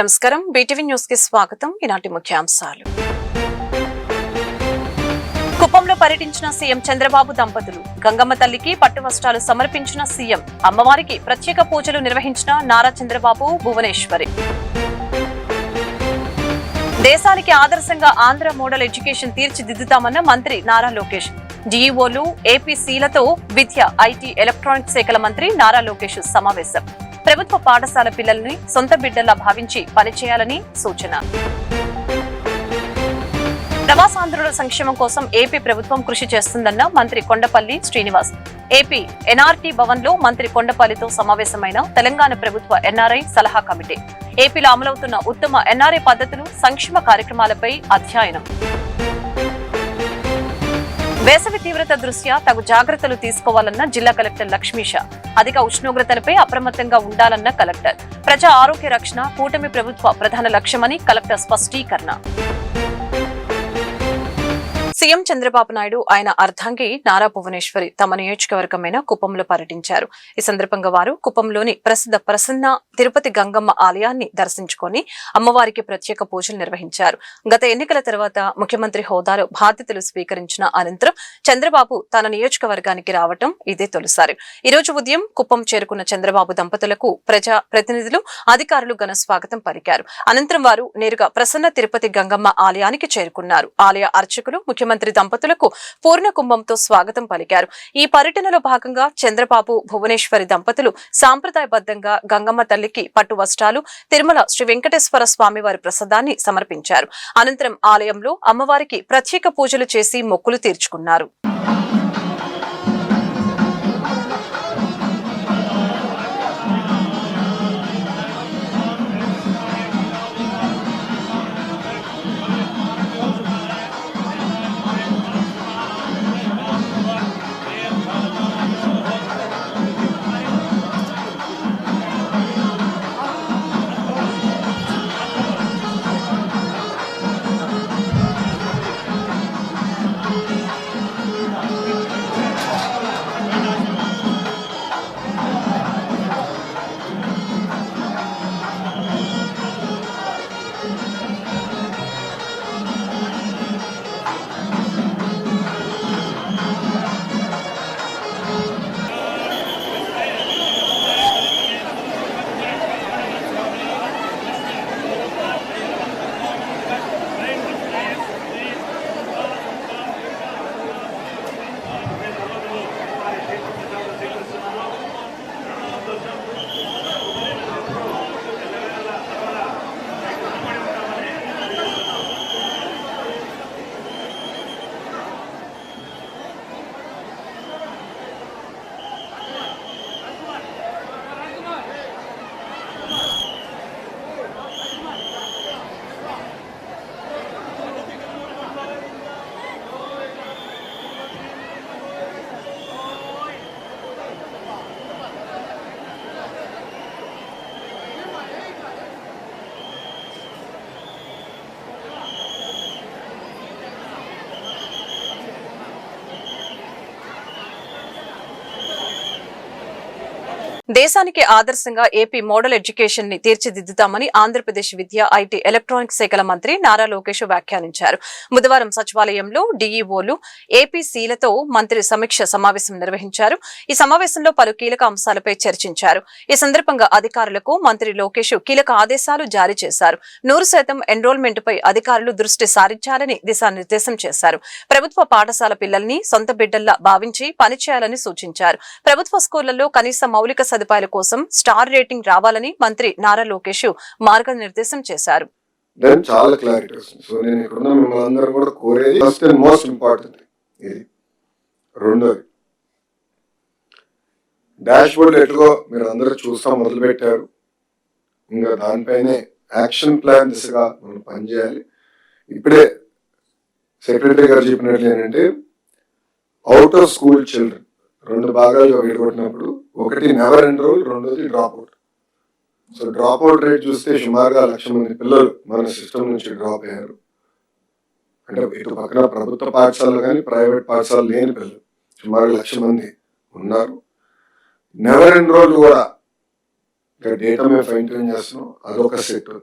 నమస్కారం BTV news కి స్వాగతం. ఈనాటి ముఖ్యాంశాలు. కుప్పంలో పర్యటించిన సీఎం చంద్రబాబు దంపతులు. గంగమ్మ తల్లికి పట్టు వస్త్రాలు సమర్పించిన సీఎం. అమ్మవారికి ప్రత్యేక పూజలు నిర్వహించిన నారా చంద్రబాబు, భువనేశ్వరి. దేశానికి ఆదర్శంగా ఆంధ్ర మోడల్ ఎడ్యుకేషన్ తీర్చిదిద్దుతామన్న మంత్రి నారా లోకేష్. డీఈఓలు, ఏపీసీలతో విద్య, ఐటీ, ఎలక్ట్రానిక్స్ శాఖల మంత్రి నారా లోకేష్ సమావేశం. ప్రభుత్వ పాఠశాల పిల్లల్ని సొంత బిడ్డల్లా భావించి పనిచేయాలని సూచన. ప్రవాసాంధ్రుల సంక్షేమం కోసం ఏపీ ప్రభుత్వం కృషి చేస్తుందన్న మంత్రి కొండపల్లి శ్రీనివాస్. ఏపీ ఎన్ఆర్టీ భవన్ లో మంత్రి కొండపల్లితో సమావేశమైన తెలంగాణ ప్రభుత్వ ఎన్ఆర్ఐ సలహా కమిటీ. ఏపీలో అమలవుతున్న ఉత్తమ ఎన్ఆర్ఐ పద్ధతులు, సంక్షేమ కార్యక్రమాలపై అధ్యయనం. వేసవి తీవ్రత దృష్ట్యా తగు జాగ్రత్తలు తీసుకోవాలన్న జిల్లా కలెక్టర్ లక్ష్మీష. అధిక ఉష్ణోగ్రతలపై అప్రమత్తంగా ఉండాలన్న కలెక్టర్. ప్రజా ఆరోగ్య రక్షణ కూటమి ప్రభుత్వ ప్రధాన లక్ష్యమని కలెక్టర్ స్పష్టీకరణ. సీఎం చంద్రబాబు నాయుడు, ఆయన అర్ధాంగి నారా భువనేశ్వరి తమ నియోజకవర్గమైన కుప్పంలో పర్యటించారు. ఈ సందర్భంగా వారు కుప్పంలోని ప్రసిద్ధ ప్రసన్న తిరుపతి గంగమ్మ ఆలయాన్ని దర్శించుకొని అమ్మవారికి ప్రత్యేక పూజలు నిర్వహించారు. గత ఎన్నికల తర్వాత ముఖ్యమంత్రి హోదాలో బాధ్యతలు స్వీకరించిన అనంతరం చంద్రబాబు తన నియోజకవర్గానికి రావటం ఇదే తొలిసారి. ఈ రోజు ఉదయం కుప్పం చేరుకున్న చంద్రబాబు దంపతులకు ప్రజా ప్రతినిధులు, అధికారులు ఘన స్వాగతం పలికారు. అనంతరం వారు నేరుగా ప్రసన్న తిరుపతి గంగమ్మ ఆలయానికి చేరుకున్నారు. ఆలయ అర్చకులు ముఖ్యమంత్రి దంపతులకు పూర్ణ కుంభంతో స్వాగతం పలికారు. ఈ పర్యటనలో భాగంగా చంద్రబాబు, భువనేశ్వరి దంపతులు సాంప్రదాయబద్ధంగా గంగమ్మ తల్లికి పట్టు వస్త్రాలు, తిరుమల శ్రీ వెంకటేశ్వర స్వామి వారి ప్రసాదాన్ని సమర్పించారు. అనంతరం ఆలయంలో అమ్మవారికి ప్రత్యేక పూజలు చేసి మొక్కులు తీర్చుకున్నారు. దేశానికి ఆదర్శంగా ఏపీ మోడల్ ఎడ్యుకేషన్ ని తీర్చిదిద్దుతామని ఆంధ్రప్రదేశ్ విద్య, ఐటీ, ఎలక్ట్రానిక్స్ శాఖల మంత్రి నారా లోకేష్ వ్యాఖ్యానించారు. బుధవారం సచివాలయంలో డీఈఓలు, ఏపీసీలతో మంత్రి సమీక్ష సమావేశం నిర్వహించారు. ఈ సమావేశంలో పలు కీలక అంశాలపై చర్చించారు. ఈ సందర్భంగా అధికారులకు మంత్రి లోకేష్ కీలక ఆదేశాలు జారీ చేశారు. 100% ఎన్రోల్మెంట్ పై అధికారులు దృష్టి సారించాలని దిశానిర్దేశం చేశారు. ప్రభుత్వ పాఠశాల పిల్లల్ని సొంత బిడ్డల్లా భావించి పనిచేయాలని సూచించారు. ప్రభుత్వ స్కూళ్లలో కనీస మౌలిక సదుపాయాల కోసం స్టార్ రేటింగ్ రావాలని మంత్రి నారా లోకేష్ మార్గనిర్దేశం చేశారు. చాలా క్లారిటీ వస్తుంది. సో నేను ఇక్కడ ఉన్న మిమ్మల్ని అందరూ కూడా కోరేది ఫస్ట్ అండ్ మోస్ట్ ఇంపార్టెంట్ ఇది. రెండోది, డాష్ బోర్డ్ ఎట్లుగో మీరు అందరూ చూస్తా మొదలు పెట్టారు. ఇంకా దానిపైనే యాక్షన్ ప్లాన్ దిశగా మనం పనిచేయాలి. ఇప్పుడే సెక్రటరీ గారు చెప్పినట్లు ఏంటంటే అవుట్ ఆఫ్ స్కూల్ చిల్డ్రన్ 2 భాగాలుగా విడగొట్టినప్పుడు, ఒకటి నెవర్ ఎన్రోల్, రెండోది drop out. So drop out rate చూస్తే సుమారుగా 1,00,000 మంది పిల్లలు మన సిస్టమ్ నుంచి డ్రాప్ అయ్యారు. అంటే ఇటు పక్కన ప్రభుత్వ పాఠశాలలు కానీ ప్రైవేట్ పాఠశాలలు లేని పిల్లలు సుమారు 1,00,000 మంది ఉన్నారు. నెవర్ ఎన్రోల్ కూడా ఇంకా డేటా మేము ఫైన్ ట్యూన్ చేస్తున్నాం. అదొక సెట్.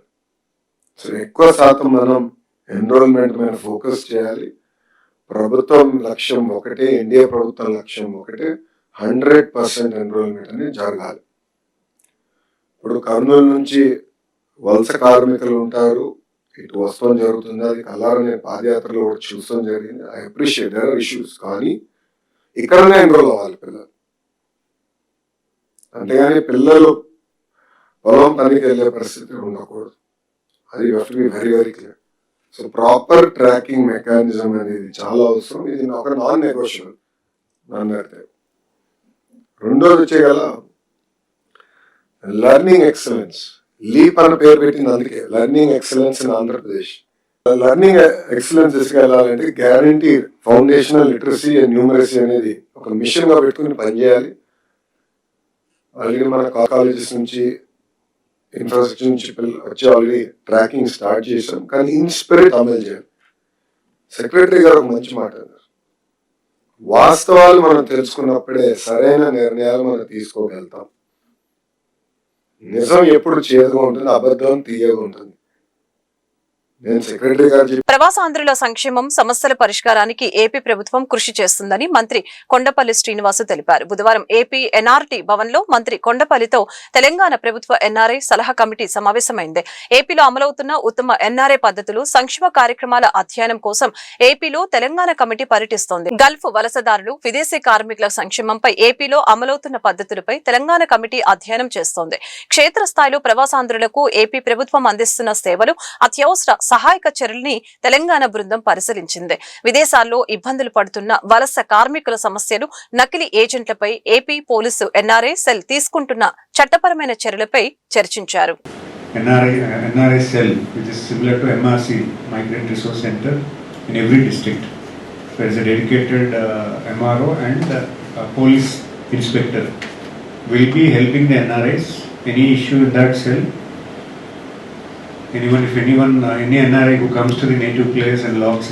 సో ఎక్కువ శాతం మనం ఎన్రోల్మెంట్ మీద ఫోకస్ చేయాలి. ప్రభుత్వం లక్ష్యం ఒకటే, ఎన్డీఏ ప్రభుత్వం లక్ష్యం ఒకటే, 100% ఎన్రోల్మెంట్ అనేది జరగాలి. ఇప్పుడు కర్నూలు నుంచి వలస కార్మికులు ఉంటారు, ఇటు వస్తాం జరుగుతుంది. అది కల్లారా నేను పాదయాత్రలో కూడా చూస్తాం జరిగింది. I appreciate there are issues, కానీ ఇక్కడనే ఎన్రోల్ అవ్వాలి పిల్లలు. అంతేగాని పిల్లలు పొలం పనికి వెళ్ళే పరిస్థితి ఉండకూడదు. అది you have to be very very clear. So proper tracking mechanism అనేది చాలా అవసరం. ఇది ఒక నాన్ నెగోషియబుల్ నాన్నగారితే. రెండోది వచ్చేగల లెర్నింగ్ ఎక్సలెన్స్. లీప్ అని పేరు పెట్టింది అందుకే, learning excellence in Andhra Pradesh. Learning excellence తీసుకెళ్ళాలంటే guarantee foundational literacy and numeracy అనేది ఒక మిషన్ గా పెట్టుకుని పనిచేయాలి. ఆల్రెడీ మన కాలేజెస్ నుంచి, ఇన్ఫ్రాస్ట్రక్చర్ నుంచి వచ్చి ఆల్రెడీ ట్రాకింగ్ స్టార్ట్ చేసాం, కానీ ఇన్స్పిరేట్ అమలు చేయాలి. సెక్రటరీ గారు ఒక మంచి మాట అన్నారు, వాస్తవాలు మనం తెలుసుకున్నప్పుడే సరైన నిర్ణయాలు మనం తీసుకోగలుగుతాం. నిజం ఎప్పుడు చేదుగా ఉంటుంది, అబద్ధం తీయగా ఉంటుంది. నేను సెక్రటరీ గారు ప్రవాసాంధ్రుల సంక్షేమం, సమస్యల పరిష్కారానికి ఏపీ ప్రభుత్వం కృషి చేస్తుందని మంత్రి కొండపల్లి శ్రీనివాసు తెలిపారు. బుధవారం ఏపీ ఎన్ఆర్టీ భవన్ లో మంత్రి కొండపల్లితో తెలంగాణ ప్రభుత్వ ఎన్ఆర్ఐ సలహా కమిటీ సమావేశమైంది. ఏపీలో అమలవుతున్న ఉత్తమ ఎన్ఆర్ఐ పద్ధతులు, సంక్షేమ కార్యక్రమాల అధ్యయనం కోసం ఏపీలో తెలంగాణ కమిటీ పర్యటిస్తోంది. గల్ఫ్ వలసదారులు, విదేశీ కార్మికుల సంక్షేమంపై ఏపీలో అమలవుతున్న పద్ధతులపై తెలంగాణ కమిటీ అధ్యయనం చేస్తోంది. క్షేత్రస్థాయిలో ప్రవాసాంధ్రులకు ఏపీ ప్రభుత్వం అందిస్తున్న సేవలు, అత్యవసర సహాయక చర్యల్ని తెలంగాణ బృందం పరిశీలించింది. విదేశాల్లో ఇబ్బందులు పడుతున్న వలస కార్మికుల సమస్యలు, నకిలీ ఏజెంట్లపై ఏపీ పోలీసు ఎన్ఆర్ఐ సెల్ తీసుకుంటున్న చట్టపరమైన చర్యలపై చర్చించారు. NRI cell, which is similar to MRC, Migrant Resource Center, in every district. There is a dedicated MRO and police inspector will be helping the NRIs. Any issue in that cell, any NRI who comes to the native place and logs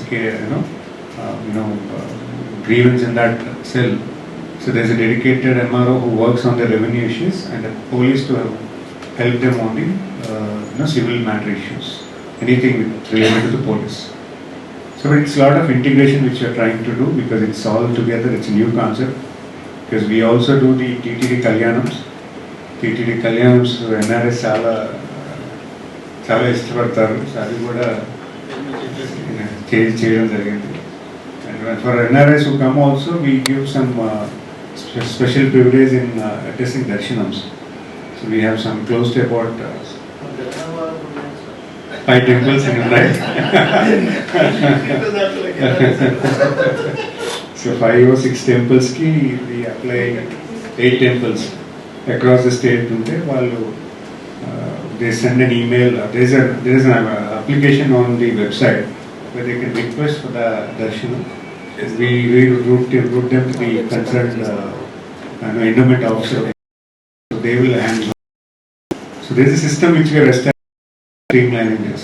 grievance in that cell. So there is a dedicated MRO who works on the revenue issues and the police to help them on the civil matter issues, anything related to the police. So it's a lot of integration which we are trying to do because it's all together. It's a new concept because we also do the TTD Kalyanams. TTD Kalyanams NRS చాలా ఇష్టపడతారు. అది కూడా చేయడం జరిగింది. And for NRIs who come also we give some special privilege in attesting దర్శనమ్స్. So we have some close to about 5 temples in Mumbai. So 5 or 6 temples ki we apply 8 temples across the state unte vallu they send an email. There is an application on the website where they can request for the darshanam. We route them to the concerned endowment officer. So they will handle. So there is a system which we are establishing, streamlining this.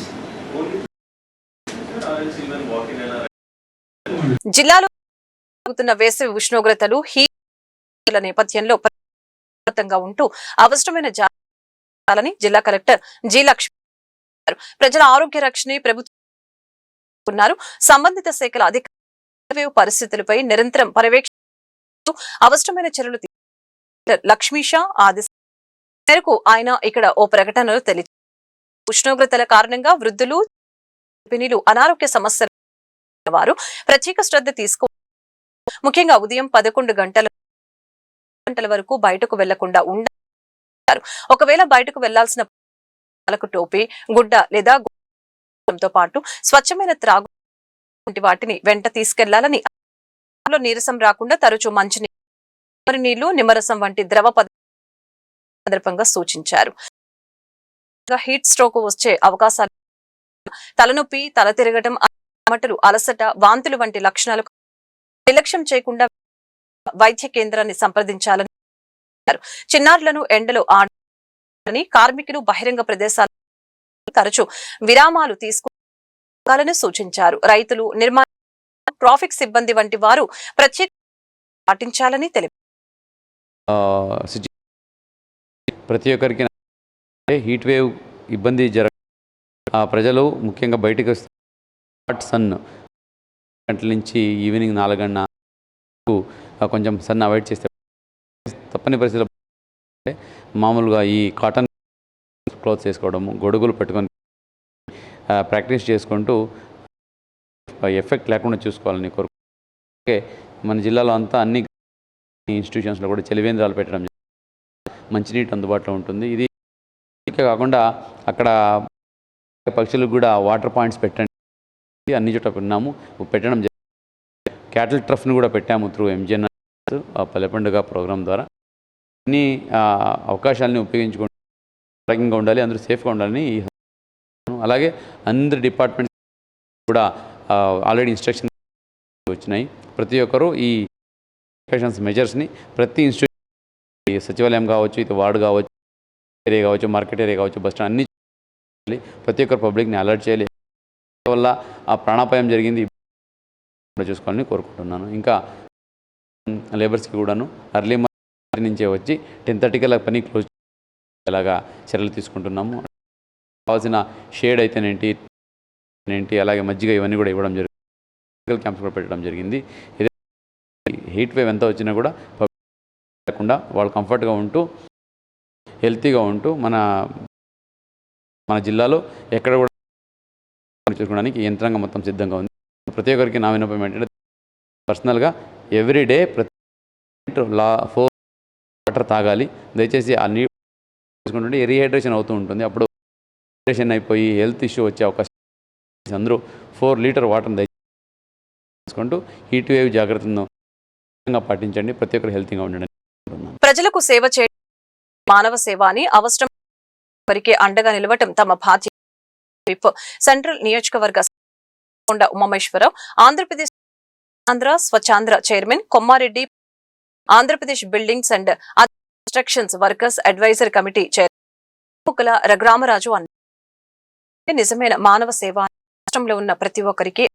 జిల్లాలో జరుగుతున్న వేసవి ఉష్ణోగ్రతలు హీట్ల నేపథ్యంలో ప్రశాంతంగా ఉంటూ అవసరమైన జాగ్రత్తలని జిల్లా collector G Lakshmi ప్రజల ఆరోగ్య రక్షణ ప్రభుత్వం సంబంధిత శాఖల అధికారులు పరిస్థితులపై నిరంతరం పర్యవేక్షిస్తూ అవసరమైన చర్యలు లక్ష్మీషా ఆదేశం మేరకు ఆయన ఇక్కడ ఓ ప్రకటనలో తెలిపారు. ఉష్ణోగ్రతల కారణంగా వృద్ధులు, గర్భిణీలు అనారోగ్య సమస్యల వారు ప్రత్యేక శ్రద్ధ తీసుకోవాలి. ముఖ్యంగా ఉదయం 11 గంటల వరకు బయటకు వెళ్లకుండా ఉండాలి. ఒకవేళ బయటకు వెళ్లాల్సిన వాళ్ళకు టోపీ, గుడ్డ లేదా తో పాటు స్వచ్ఛమైన త్రాగు వంటి వాటిని వెంట తీసుకెళ్లాలని, నీరసం రాకుండా తరచూ మంచినీళ్లు, నిమ్మరసం వంటి ద్రవ సందర్భంగా సూచించారు. హీట్ స్ట్రోక్ వచ్చే అవకాశాలు, తలనొప్పి, తల తిరగటం, చెమటలు, అలసట, వాంతులు వంటి లక్షణాలు నిర్లక్ష్యం చేయకుండా వైద్య కేంద్రాన్ని సంప్రదించాలని, చిన్నారులను ఎండలో ఆడాలని, కార్మికులు బహిరంగ ప్రదేశాలు తరచూ విరామాలు తీసుకోవాలని సూచించారు. రైతులు, నిర్మాణ, ట్రాఫిక్ సిబ్బంది వంటి వారు ప్రత్యేక పాటించాలని తెలిపారు. ప్రతి ఒక్కరికి హీట్ వేవ్ ఇబ్బంది ప్రజలు ముఖ్యంగా బయటికి వస్తే హాట్ సన్ గంటల నుంచి ఈవినింగ్ 4 గంటల కొంచెం సన్ అవాయిడ్ చేస్తే తప్పని పరిస్థితుల్లో మామూలుగా ఈ కాటన్ క్లోత్స్ వేసుకోవడము, గొడుగులు పెట్టుకొని ప్రాక్టీస్ చేసుకుంటూ ఎఫెక్ట్ లేకుండా చూసుకోవాలని కోరుకుంటే మన జిల్లాలో అంతా అన్ని ఇన్స్టిట్యూషన్స్లో కూడా చలివేంద్రాలు పెట్టడం మంచినీటి అందుబాటులో ఉంటుంది. ఇది కాకుండా అక్కడ పక్షులకు కూడా వాటర్ పాయింట్స్ పెట్టండి అన్ని చోట్ల విన్నాము పెట్టడం జరిగింది. క్యాటిల్ ట్రఫ్ని కూడా పెట్టాము త్రూ ఎంజిఎన్ పల్లె పండుగ ప్రోగ్రాం ద్వారా. అన్ని అవకాశాలని ఉపయోగించుకుంటూ ఆరోగ్యంగా ఉండాలి, అందరూ సేఫ్గా ఉండాలని. అలాగే అందరి డిపార్ట్మెంట్స్ కూడా ఆల్రెడీ ఇన్స్ట్రక్షన్ వచ్చినాయి. ప్రతి ఒక్కరూ ఈ ప్రికాషన్స్ మెజర్స్ని ప్రతి ఇన్స్టిట్యూట్ సచివాలయం కావచ్చు, ఇది వార్డు కావచ్చు, ఏరియా కావచ్చు, మార్కెట్ ఏరియా కావచ్చు, బస్ స్టాండ్ అన్ని ప్రతి ఒక్కరు పబ్లిక్ని అలర్ట్ చేయాలి. వల్ల ఆ ప్రాణాపాయం జరిగింది చూసుకోవాలని కోరుకుంటున్నాను. ఇంకా లేబర్స్కి కూడాను ఎర్లీ మార్నింగ్ నుంచే వచ్చి 10:30 కల్లా పని క్లోజ్ అలాగా చర్యలు తీసుకుంటున్నాము. కావాల్సిన షేడ్ అయితేనేంటి అలాగే మజ్జిగ ఇవన్నీ కూడా ఇవ్వడం జరిగింది. మెడికల్ క్యాంప్స్ కూడా పెట్టడం జరిగింది. ఇదే హీట్ వేవ్ ఎంత వచ్చినా కూడా లేకుండా వాళ్ళు కంఫర్ట్గా ఉంటూ హెల్తీగా ఉంటూ మన జిల్లాలో ఎక్కడ కూడా చూసుకోవడానికి యంత్రాంగం మొత్తం సిద్ధంగా ఉంది. ప్రతి ఒక్కరికి నా విన్నపం ఏంటంటే పర్సనల్గా ఎవ్రీడే ప్రతి 4 వాటర్ తాగాలి. దయచేసి ఆ నీరు తీసుకుంటుంటే రీహైడ్రేషన్ అవుతూ ఉంటుంది. అప్పుడు హైడ్రేషన్ అయిపోయి హెల్త్ ఇష్యూ వచ్చే అవకాశం. అందరూ 4 లీటర్ వాటర్ని తీసుకుంటూ హీట్ వేవ్ జాగ్రత్తను పాటించండి. ప్రతి ఒక్కరు హెల్తీగా ఉండండి. ప్రజలకు సేవ చేయడం మానవ సేవ అని అవసరం వారికి అండగా నిలవటం తమ బాధ్యత. సెంట్రల్ నియోజకవర్గ Bonda Umamaheswararao, Andhra Pradesh Andhra Swachhandhra chairman Kommareddy, Andhra Pradesh buildings and constructions workers advisor committee chairman Mukkala Raghuramaraju అన్నారు. నిజమైన మానవ సేవ రాష్ట్రంలో ఉన్న ప్రతి ఒక్కరికి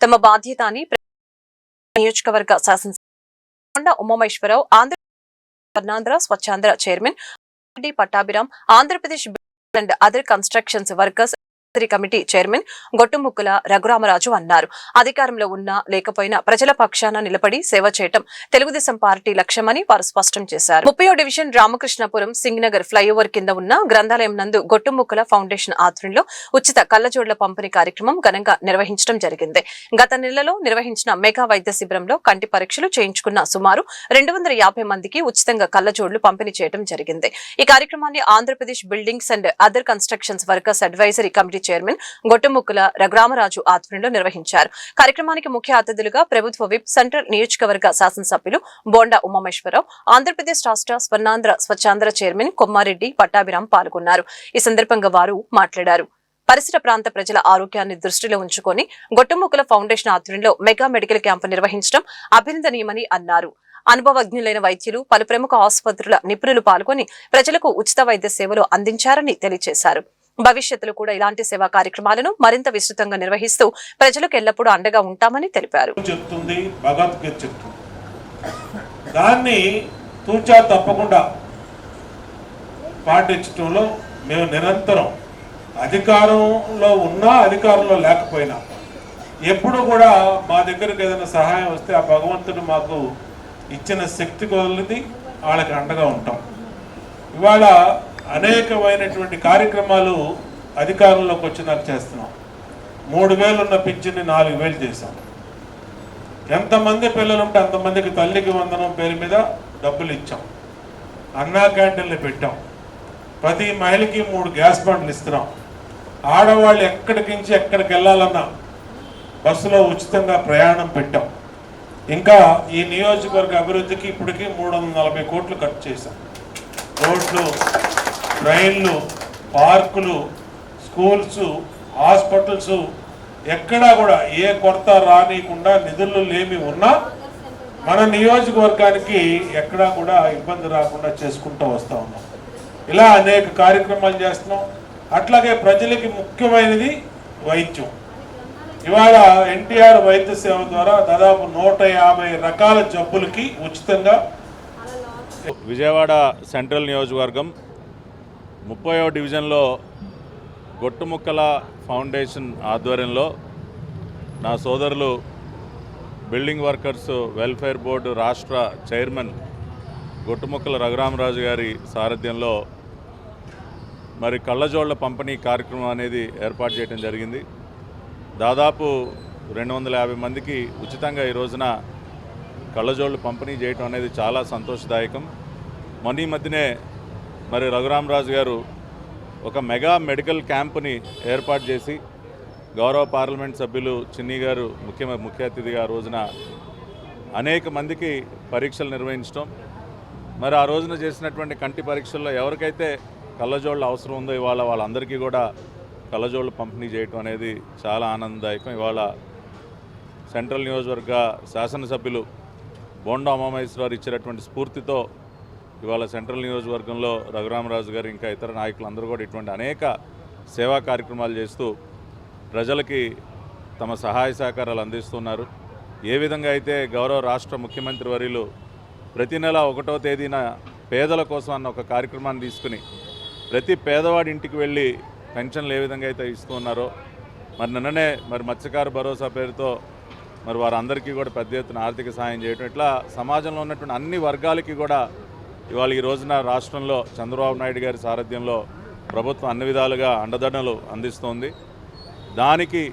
తమ బాధ్యత అని నియోజకవర్గ శాసనసభ్యులు Bonda Umamaheswararao, Andhra Swachhandhra chairman Pattabhiram, Andhra Pradesh buildings and other constructions workers committee chairman Gottumukkala Raghuramaraju అన్నారు. అధికారంలో ఉన్నా లేకపోయినా ప్రజల పక్షాన నిలబడి సేవ చేయటం తెలుగుదేశం పార్టీ లక్ష్యమని వారు స్పష్టం చేశారు. 30వ డివిజన్ రామకృష్ణపురం సింగ్నగర్ ఫ్లైఓవర్ కింద ఉన్న గ్రంథాలయం నందు గొట్టుముక్కల ఫౌండేషన్ ఆధ్వర్యంలో ఉచిత కళ్లజోడ్ల పంపిణీ కార్యక్రమం ఘనంగా నిర్వహించడం జరిగింది. గత నెలలో నిర్వహించిన మెగా వైద్య శిబిరంలో కంటి పరీక్షలు చేయించుకున్న సుమారు 250 మందికి ఉచితంగా కళ్లజోడ్లు పంపిణీ చేయడం జరిగింది. ఈ కార్యక్రమాన్ని Andhra Pradesh buildings and other constructions workers advisory committee chairman Gottumukkala Raghuramaraju ఆధ్వర్యంలో నిర్వహించారు. కార్యక్రమానికి ముఖ్య అతిథులుగా ప్రభుత్వ విప్ సెంట్రల్ నియోజకవర్గ శాసనసభ్యులు బోండా ఉమామేశ్వరరావు, ఆంధ్రప్రదేశ్ రాష్ట్ర స్వచ్ఛాంధ్ర చైర్మన్ కొమ్మారెడ్డి పట్టాభిరామ్ పాల్గొన్నారు. ఈ సందర్భంగా వారు మాట్లాడారు. పరిసర ప్రాంత ప్రజల ఆరోగ్యాన్ని దృష్టిలో ఉంచుకొని గొట్టుముక్కల ఫౌండేషన్ ఆధ్వర్యంలో మెగా మెడికల్ క్యాంపు నిర్వహించడం అభినందనీయమని అన్నారు. అనుభవజ్ఞులైన వైద్యులు, పలు ప్రముఖ ఆసుపత్రుల నిపుణులు పాల్గొని ప్రజలకు ఉచిత వైద్య సేవలు అందించారని తెలియజేశారు. భవిష్యత్తులో కూడా ఇలాంటి సేవా కార్యక్రమాలను మరింత విస్తృతంగా నిర్వహిస్తూ ప్రజలకు ఎల్లప్పుడూ అండగా ఉంటామని తెలిపారు. దాన్ని తూచా తప్పకుండా పాటించడంలో మేము నిరంతరం అధికారంలో ఉన్నా అధికారంలో లేకపోయినా ఎప్పుడు కూడా మా దగ్గరకు ఏదైనా సహాయం వస్తే ఆ భగవంతుడు మాకు ఇచ్చిన శక్తి కొలది వాళ్ళకి అండగా ఉంటాం. ఇవాళ అనేకమైనటువంటి కార్యక్రమాలు అధికారంలోకి వచ్చినాక చేస్తున్నాం. 3,000 ఉన్న పింఛన్ని 4,000 చేశాం. ఎంతమంది పిల్లలు ఉంటే అంతమందికి తల్లికి వందనం పేరు మీద డబ్బులు ఇచ్చాం. అన్నా క్యాంటీన్లు పెట్టాం. ప్రతి మహిళకి 3 గ్యాస్ బండ్లు ఇస్తున్నాం. ఆడవాళ్ళు ఎక్కడికించి ఎక్కడికి వెళ్ళాలన్నా బస్సులో ఉచితంగా ప్రయాణం పెట్టాం. ఇంకా ఈ నియోజకవర్గ అభివృద్ధికి ఇప్పటికీ 340 కోట్లు ఖర్చు చేశాం. రోడ్లు, ట్రైన్లు, పార్కులు, స్కూల్స్, హాస్పిటల్స్ ఎక్కడా కూడా ఏ కొరత రానియకుండా నిధులు లేమి ఉన్నా మన నియోజకవర్గానికి ఎక్కడా కూడా ఇబ్బంది రాకుండా చేసుకుంటూ వస్తూ ఉన్నాం. ఇలా అనేక కార్యక్రమాలు చేస్తున్నాం. అట్లాగే ప్రజలకి ముఖ్యమైనది వైద్యం. ఇవాళ ఎన్టీఆర్ వైద్య సేవ ద్వారా దాదాపు 150 రకాల జబ్బులకి ఉచితంగా. విజయవాడ సెంట్రల్ నియోజకవర్గం 30వ డివిజన్లో గొట్టుముక్కల ఫౌండేషన్ ఆధ్వర్యంలో నా సోదరులు బిల్డింగ్ వర్కర్స్ వెల్ఫేర్ బోర్డు రాష్ట్ర చైర్మన్ గొట్టుముక్కల రఘురామరాజు గారి సారథ్యంలో మరి కళ్ళజోళ్ల పంపిణీ కార్యక్రమం అనేది ఏర్పాటు చేయడం జరిగింది. దాదాపు 250 మందికి ఉచితంగా ఈ రోజున కళ్ళజోళ్ళు పంపిణీ చేయటం అనేది చాలా సంతోషదాయకం. మొన్న మధ్యనే మరి రఘురామరాజు గారు ఒక మెగా మెడికల్ క్యాంపుని ఏర్పాటు చేసి గౌరవ పార్లమెంట్ సభ్యులు చిన్ని గారు ముఖ్య అతిథిగా ఆ రోజున అనేక మందికి పరీక్షలు నిర్వహించడం, మరి ఆ రోజున చేసినటువంటి కంటి పరీక్షల్లో ఎవరికైతే కళ్ళజోళ్ళు అవసరం ఉందో ఇవాళ వాళ్ళందరికీ కూడా కళ్ళజోళ్ళు పంపిణీ చేయటం అనేది చాలా ఆనందదాయకం. ఇవాళ సెంట్రల్ నియోజకవర్గ శాసనసభ్యులు బోండా ఉమామహేశ్వరరావు ఇచ్చినటువంటి స్ఫూర్తితో ఇవాళ సెంట్రల్ నియోజకవర్గంలో రఘురామరాజు గారు ఇంకా ఇతర నాయకులు అందరూ కూడా ఇటువంటి అనేక సేవా కార్యక్రమాలు చేస్తూ ప్రజలకి తమ సహాయ సహకారాలు అందిస్తున్నారు. ఏ విధంగా అయితే గౌరవ రాష్ట్ర ముఖ్యమంత్రి వర్యులు ప్రతి నెల 1వ తేదీన పేదల కోసం అన్న ఒక కార్యక్రమాన్ని తీసుకుని ప్రతి పేదవాడి ఇంటికి వెళ్ళి పెన్షన్లు ఏ విధంగా అయితే ఇస్తూ ఉన్నారో, మరి నిన్ననే మరి మత్స్యకార భరోసా పేరుతో మరి వారందరికీ కూడా పెద్ద ఎత్తున ఆర్థిక సాయం చేయడం, ఇట్లా సమాజంలో ఉన్నటువంటి అన్ని వర్గాలకి కూడా ఇవాళ ఈ రోజున రాష్ట్రంలో చంద్రబాబు నాయుడు గారి సారథ్యంలో ప్రభుత్వం అన్ని విధాలుగా అండదండలు అందిస్తోంది. దానికి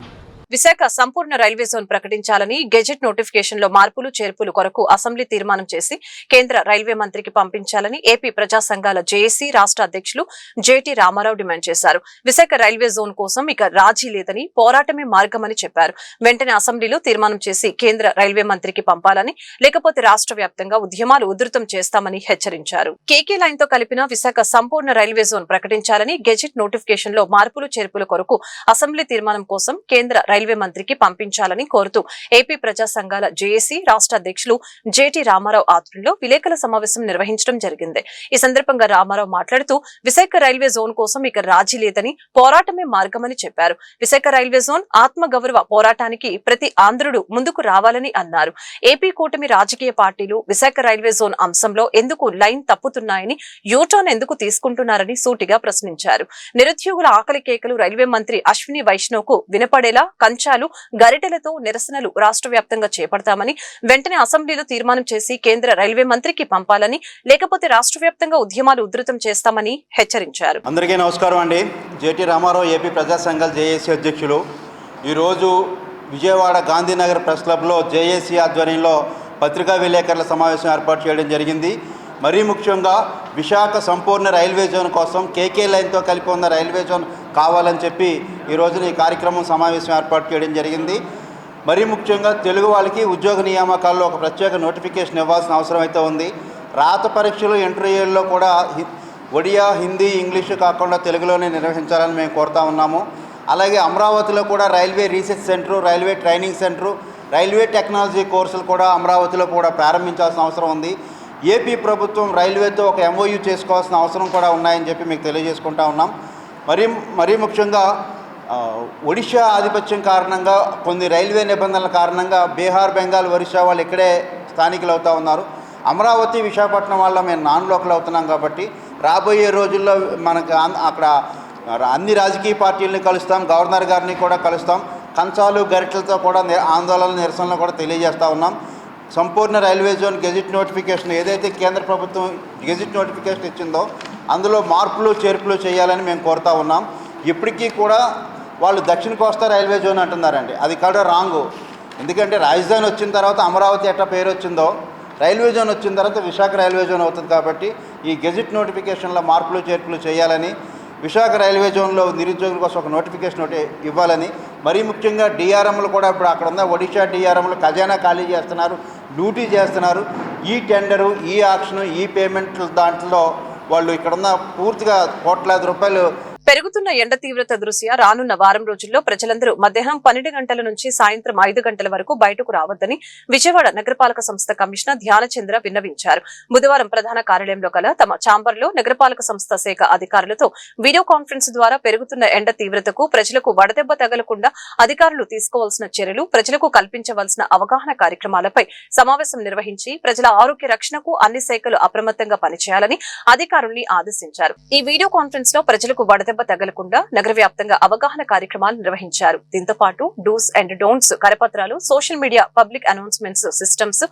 విశాఖ సంపూర్ణ రైల్వే జోన్ ప్రకటించాలని గెజెట్ నోటిఫికేషన్ లో మార్పులు చేర్పులు కొరకు అసెంబ్లీ తీర్మానం చేసి కేంద్ర రైల్వే మంత్రికి పంపించాలని ఏపీ ప్రజా సంఘాల జేఏసీ రాష్ట్ర అధ్యక్షులు జేటీ రామారావు డిమాండ్ చేశారు. విశాఖ రైల్వే జోన్ కోసం ఇక రాజీ లేదని, పోరాటమే మార్గమని చెప్పారు. వెంటనే అసెంబ్లీలో తీర్మానం చేసి కేంద్ర రైల్వే మంత్రికి పంపాలని, లేకపోతే రాష్ట్ర వ్యాప్తంగా ఉద్యమాలు ఉధృతం చేస్తామని హెచ్చరించారు. కేకే లైన్ తో కలిపిన విశాఖ సంపూర్ణ రైల్వే జోన్ ప్రకటించాలని గెజెట్ నోటిఫికేషన్ లో మార్పులు చేర్పుల కొరకు అసెంబ్లీ తీర్మానం కోసం కేంద్ర రైల్వే మంత్రికి పంపించాలని కోరుతూ ఏపీ ప్రజా సంఘాల జేఏసీ రాష్ట్ర అధ్యక్షులు జేటీ రామారావు ఆధ్వర్యంలో విలేకరుల సమావేశం నిర్వహించడం జరిగింది. ఈ సందర్భంగా రామారావు మాట్లాడుతూ విశాఖ రైల్వే జోన్ కోసం ఇక రాజీ లేదని, పోరాటమే మార్గమని చెప్పారు. విశాఖ రైల్వే జోన్ ఆత్మగౌరవ పోరాటానికి ప్రతి ఆంధ్రుడు ముందుకు రావాలని అన్నారు. ఏపీ కూటమి రాజకీయ పార్టీలు విశాఖ రైల్వే జోన్ అంశంలో ఎందుకు లైన్ తప్పుతున్నాయని, యూటర్న్ ఎందుకు తీసుకుంటున్నారని సూటిగా ప్రశ్నించారు. నిరుద్యోగుల ఆకలి కేకలు రైల్వే మంత్రి అశ్విని వైష్ణవ్ కు వినపడేలా కంచాలు, గరిటెలతో నిరసనలు రాష్ట్ర వ్యాప్తంగా చేపడతామని, వెంటనే అసెంబ్లీలో తీర్మానం చేసి కేంద్ర రైల్వే మంత్రికి పంపాలని, లేకపోతే రాష్ట్ర వ్యాప్తంగా ఉద్యమాలు ఉధృతం చేస్తామని హెచ్చరించారు. అందరికీ నమస్కారం అండి. జేటీ రామారావు, ఏపీ ప్రజా సంఘాల జేఏసీ అధ్యక్షులు. ఈరోజు విజయవాడ గాంధీనగర్ ప్రెస్ క్లబ్లో జేఏసీ ఆధ్వర్యంలో పత్రికా విలేకరుల సమావేశం ఏర్పాటు చేయడం జరిగింది. మరీ ముఖ్యంగా విశాఖ సంపూర్ణ రైల్వే జోన్ కోసం కేకే లైన్తో కలిపి ఉన్న రైల్వే జోన్ కావాలని చెప్పి ఈ రోజున ఈ కార్యక్రమం సమావేశం ఏర్పాటు చేయడం జరిగింది. మరీ ముఖ్యంగా తెలుగు వాళ్ళకి ఉద్యోగ నియామకాల్లో ఒక ప్రత్యేక నోటిఫికేషన్ ఇవ్వాల్సిన అవసరం అయితే ఉంది. రాత పరీక్షలు, ఇంటర్వ్యూల్లో కూడా ఒడియా, హిందీ, ఇంగ్లీషు కాకుండా తెలుగులోనే నిర్వహించాలని మేము కోరుతా ఉన్నాము. అలాగే అమరావతిలో కూడా railway research centre, railway training centre, railway technology కోర్సులు కూడా అమరావతిలో కూడా ప్రారంభించాల్సిన అవసరం ఉంది. ఏపీ ప్రభుత్వం రైల్వేతో ఒక MOU చేసుకోవాల్సిన అవసరం కూడా ఉన్నాయని చెప్పి మీకు తెలియజేసుకుంటా ఉన్నాం. మరీ ముఖ్యంగా ఒడిషా ఆధిపత్యం కారణంగా, కొన్ని రైల్వే నిబంధనల కారణంగా బీహార్, బెంగాల్, ఒరిస్సా వాళ్ళు ఇక్కడే స్థానికులు అవుతూ ఉన్నారు. అమరావతి, విశాఖపట్నం వల్ల మేము నాన్ లోకల్ అవుతున్నాం కాబట్టి రాబోయే రోజుల్లో మనకు అక్కడ అన్ని రాజకీయ పార్టీలను కలుస్తాం, గవర్నర్ గారిని కూడా కలుస్తాం. కంచాలు, గరిటెలతో కూడా ఆందోళన, నిరసనలు కూడా తెలియజేస్తూ ఉన్నాం. సంపూర్ణ రైల్వే జోన్ గెజిట్ నోటిఫికేషన్ ఏదైతే కేంద్ర ప్రభుత్వం గెజిట్ నోటిఫికేషన్ ఇచ్చిందో అందులో మార్పులు చేర్పులు చేయాలని మేము కోరుతా ఉన్నాం. ఇప్పటికీ కూడా వాళ్ళు దక్షిణ కోస్తా రైల్వే జోన్ అంటున్నారండి. అది కూడా రాంగు. ఎందుకంటే రాజధాని వచ్చిన తర్వాత అమరావతి ఎట్లా పేరు వచ్చిందో, రైల్వే జోన్ వచ్చిన తర్వాత విశాఖ రైల్వే జోన్ అవుతుంది. కాబట్టి ఈ గెజిట్ నోటిఫికేషన్లో మార్పులు చేర్పులు చేయాలని, విశాఖ రైల్వే జోన్లో నిరుద్యోగుల కోసం ఒక నోటిఫికేషన్ ఒకటి ఇవ్వాలని, మరీ ముఖ్యంగా డిఆర్ఎంలు కూడా ఇప్పుడు అక్కడ ఉన్న ఒడిషా డిఆర్ఎంలు ఖజానా ఖాళీ చేస్తున్నారు, డ్యూటీ చేస్తున్నారు. ఈ టెండరు, ఈ ఆక్షను, ఈ పేమెంట్లు దాంట్లో వాళ్ళు ఇక్కడున్న పూర్తిగా కోట్లాది రూపాయలు. పెరుగుతున్న ఎండ తీవ్రత దృష్ట్యా రానున్న వారం రోజుల్లో ప్రజలందరూ మధ్యాహ్నం 12 గంటల నుంచి సాయంత్రం 5 గంటల వరకు బయటకు రావద్దని విజయవాడ నగరపాలక సంస్థ కమిషనర్ ధ్యానచంద్ర విన్నవించారు. బుధవారం ప్రధాన కార్యాలయంలో గల తమ ఛాంబర్లో నగరపాలక సంస్థ శాఖ అధికారులతో వీడియో కాన్ఫరెన్స్ ద్వారా పెరుగుతున్న ఎండ తీవ్రతకు ప్రజలకు వడదెబ్బ తగలకుండా అధికారులు తీసుకోవాల్సిన చర్యలు, ప్రజలకు కల్పించవలసిన అవగాహన కార్యక్రమాలపై సమావేశం నిర్వహించి ప్రజల ఆరోగ్య రక్షణకు అన్ని శాఖలు అప్రమత్తంగా పనిచేయాలని అధికారుల్ని ఆదేశించారు. ఈ వీడియో కాన్ఫరెన్స్ లో ప్రజలకు వడదెబ్బ తగలకుండా నగర వ్యాప్తంగా అవగాహన కార్యక్రమాలు నిర్వహించారు. దీంతో పాటు డూస్ అండ్ డోంట్స్ కరపత్రాలు, social media, public announcements systems,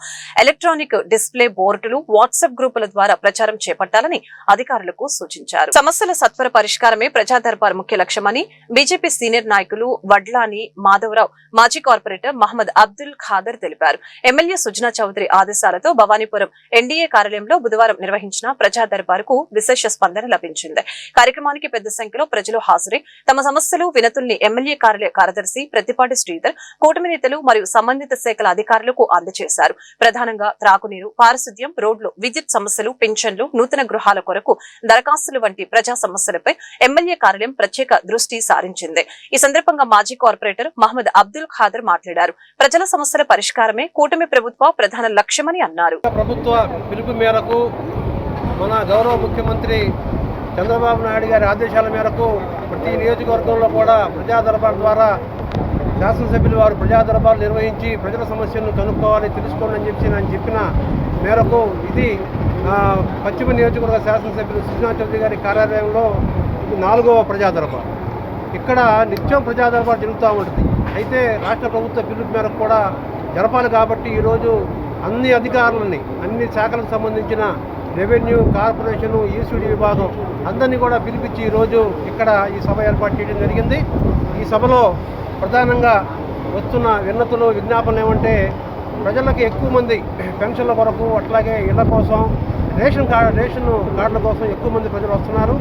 electronic display బోర్డులు, వాట్సాప్ గ్రూపుల ద్వారా ప్రచారం చేపట్టాలని అధికారులకు సూచించారు. సమస్యల సత్వర పరిష్కారమే ప్రజా దర్బార్ ముఖ్య లక్ష్యమని బీజేపీ సీనియర్ నాయకులు వడ్లాని మాధవరావు, మాజీ కార్పొరేటర్ మహమ్మద్ అబ్దుల్ ఖాదర్ తెలిపారు. ఎమ్మెల్యే సుజనా చౌదరి ఆదేశాలతో భవానీపురం ఎన్డీఏ కార్యాలయంలో బుధవారం నిర్వహించిన ప్రజా దర్బార్ కు విశేష స్పందన లభించింది. కార్యక్రమానికి పెద్ద సంఖ్యలో ప్రజలు హాజరై తమ సమస్యలు, వినతుల్ని ఎమ్మెల్యే కార్యాలయ కార్యదర్శి ప్రతిపాటి శ్రీధర్, కూటమి నేతలు మరియు సంబంధిత శాఖల అధికారులకు అందజేశారు. ప్రధానంగా త్రాగునీరు, పారిశుద్ధ్యం, రోడ్లు, విద్యుత్ సమస్యలు, పింఛన్లు, నూతన గృహాల కొరకు దరఖాస్తులు వంటి ప్రజా సమస్యలపై ఎమ్మెల్యే కార్యాలయం ప్రత్యేక దృష్టి సారించింది. ఈ సందర్భంగా మాజీ కార్పొరేటర్ మహమ్మద్ అబ్దుల్ ఖాదర్ మాట్లాడారు. ప్రజల సమస్యల పరిష్కారమే కూటమి ప్రభుత్వ ప్రధాన లక్ష్యమని అన్నారు. ప్రభుత్వ పిలుపు మేరకు మన గౌరవ ముఖ్యమంత్రి చంద్రబాబు నాయుడు గారి ఆదేశాల మేరకు ప్రతి నియోజకవర్గంలో కూడా ప్రజా దర్బార్ ద్వారా శాసనసభ్యులు వారు ప్రజా దర్బార్ నిర్వహించి ప్రజల సమస్యలను కనుక్కోవాలి, తెలుసుకోండి అని నేను చెప్పిన మేరకు ఇది పశ్చిమ నియోజకవర్గ శాసనసభ్యులు సుజనా చౌదరి గారి కార్యాలయంలో 4వ ప్రజా దర్బార్. ఇక్కడ నిత్యం ప్రజా దర్బార్ జరుగుతూ ఉంటుంది. అయితే రాష్ట్ర ప్రభుత్వ పిలుపు మేరకు కూడా జరపాలి కాబట్టి ఈరోజు అన్ని అధికారులని, అన్ని శాఖలకు సంబంధించిన రెవెన్యూ, కార్పొరేషను, ఈసీడీ విభాగం అందరినీ కూడా పిలిపించి ఈరోజు ఇక్కడ ఈ సభ ఏర్పాటు చేయడం జరిగింది. ఈ సభలో ప్రధానంగా వస్తున్న విన్నతులు, విజ్ఞాపనలు ఏమంటే ప్రజలకు ఎక్కువ మంది పెన్షన్ల కొరకు, అట్లాగే ఇళ్ల కోసం, రేషన్ కార్డుల కోసం ఎక్కువ మంది ప్రజలు వస్తున్నారు.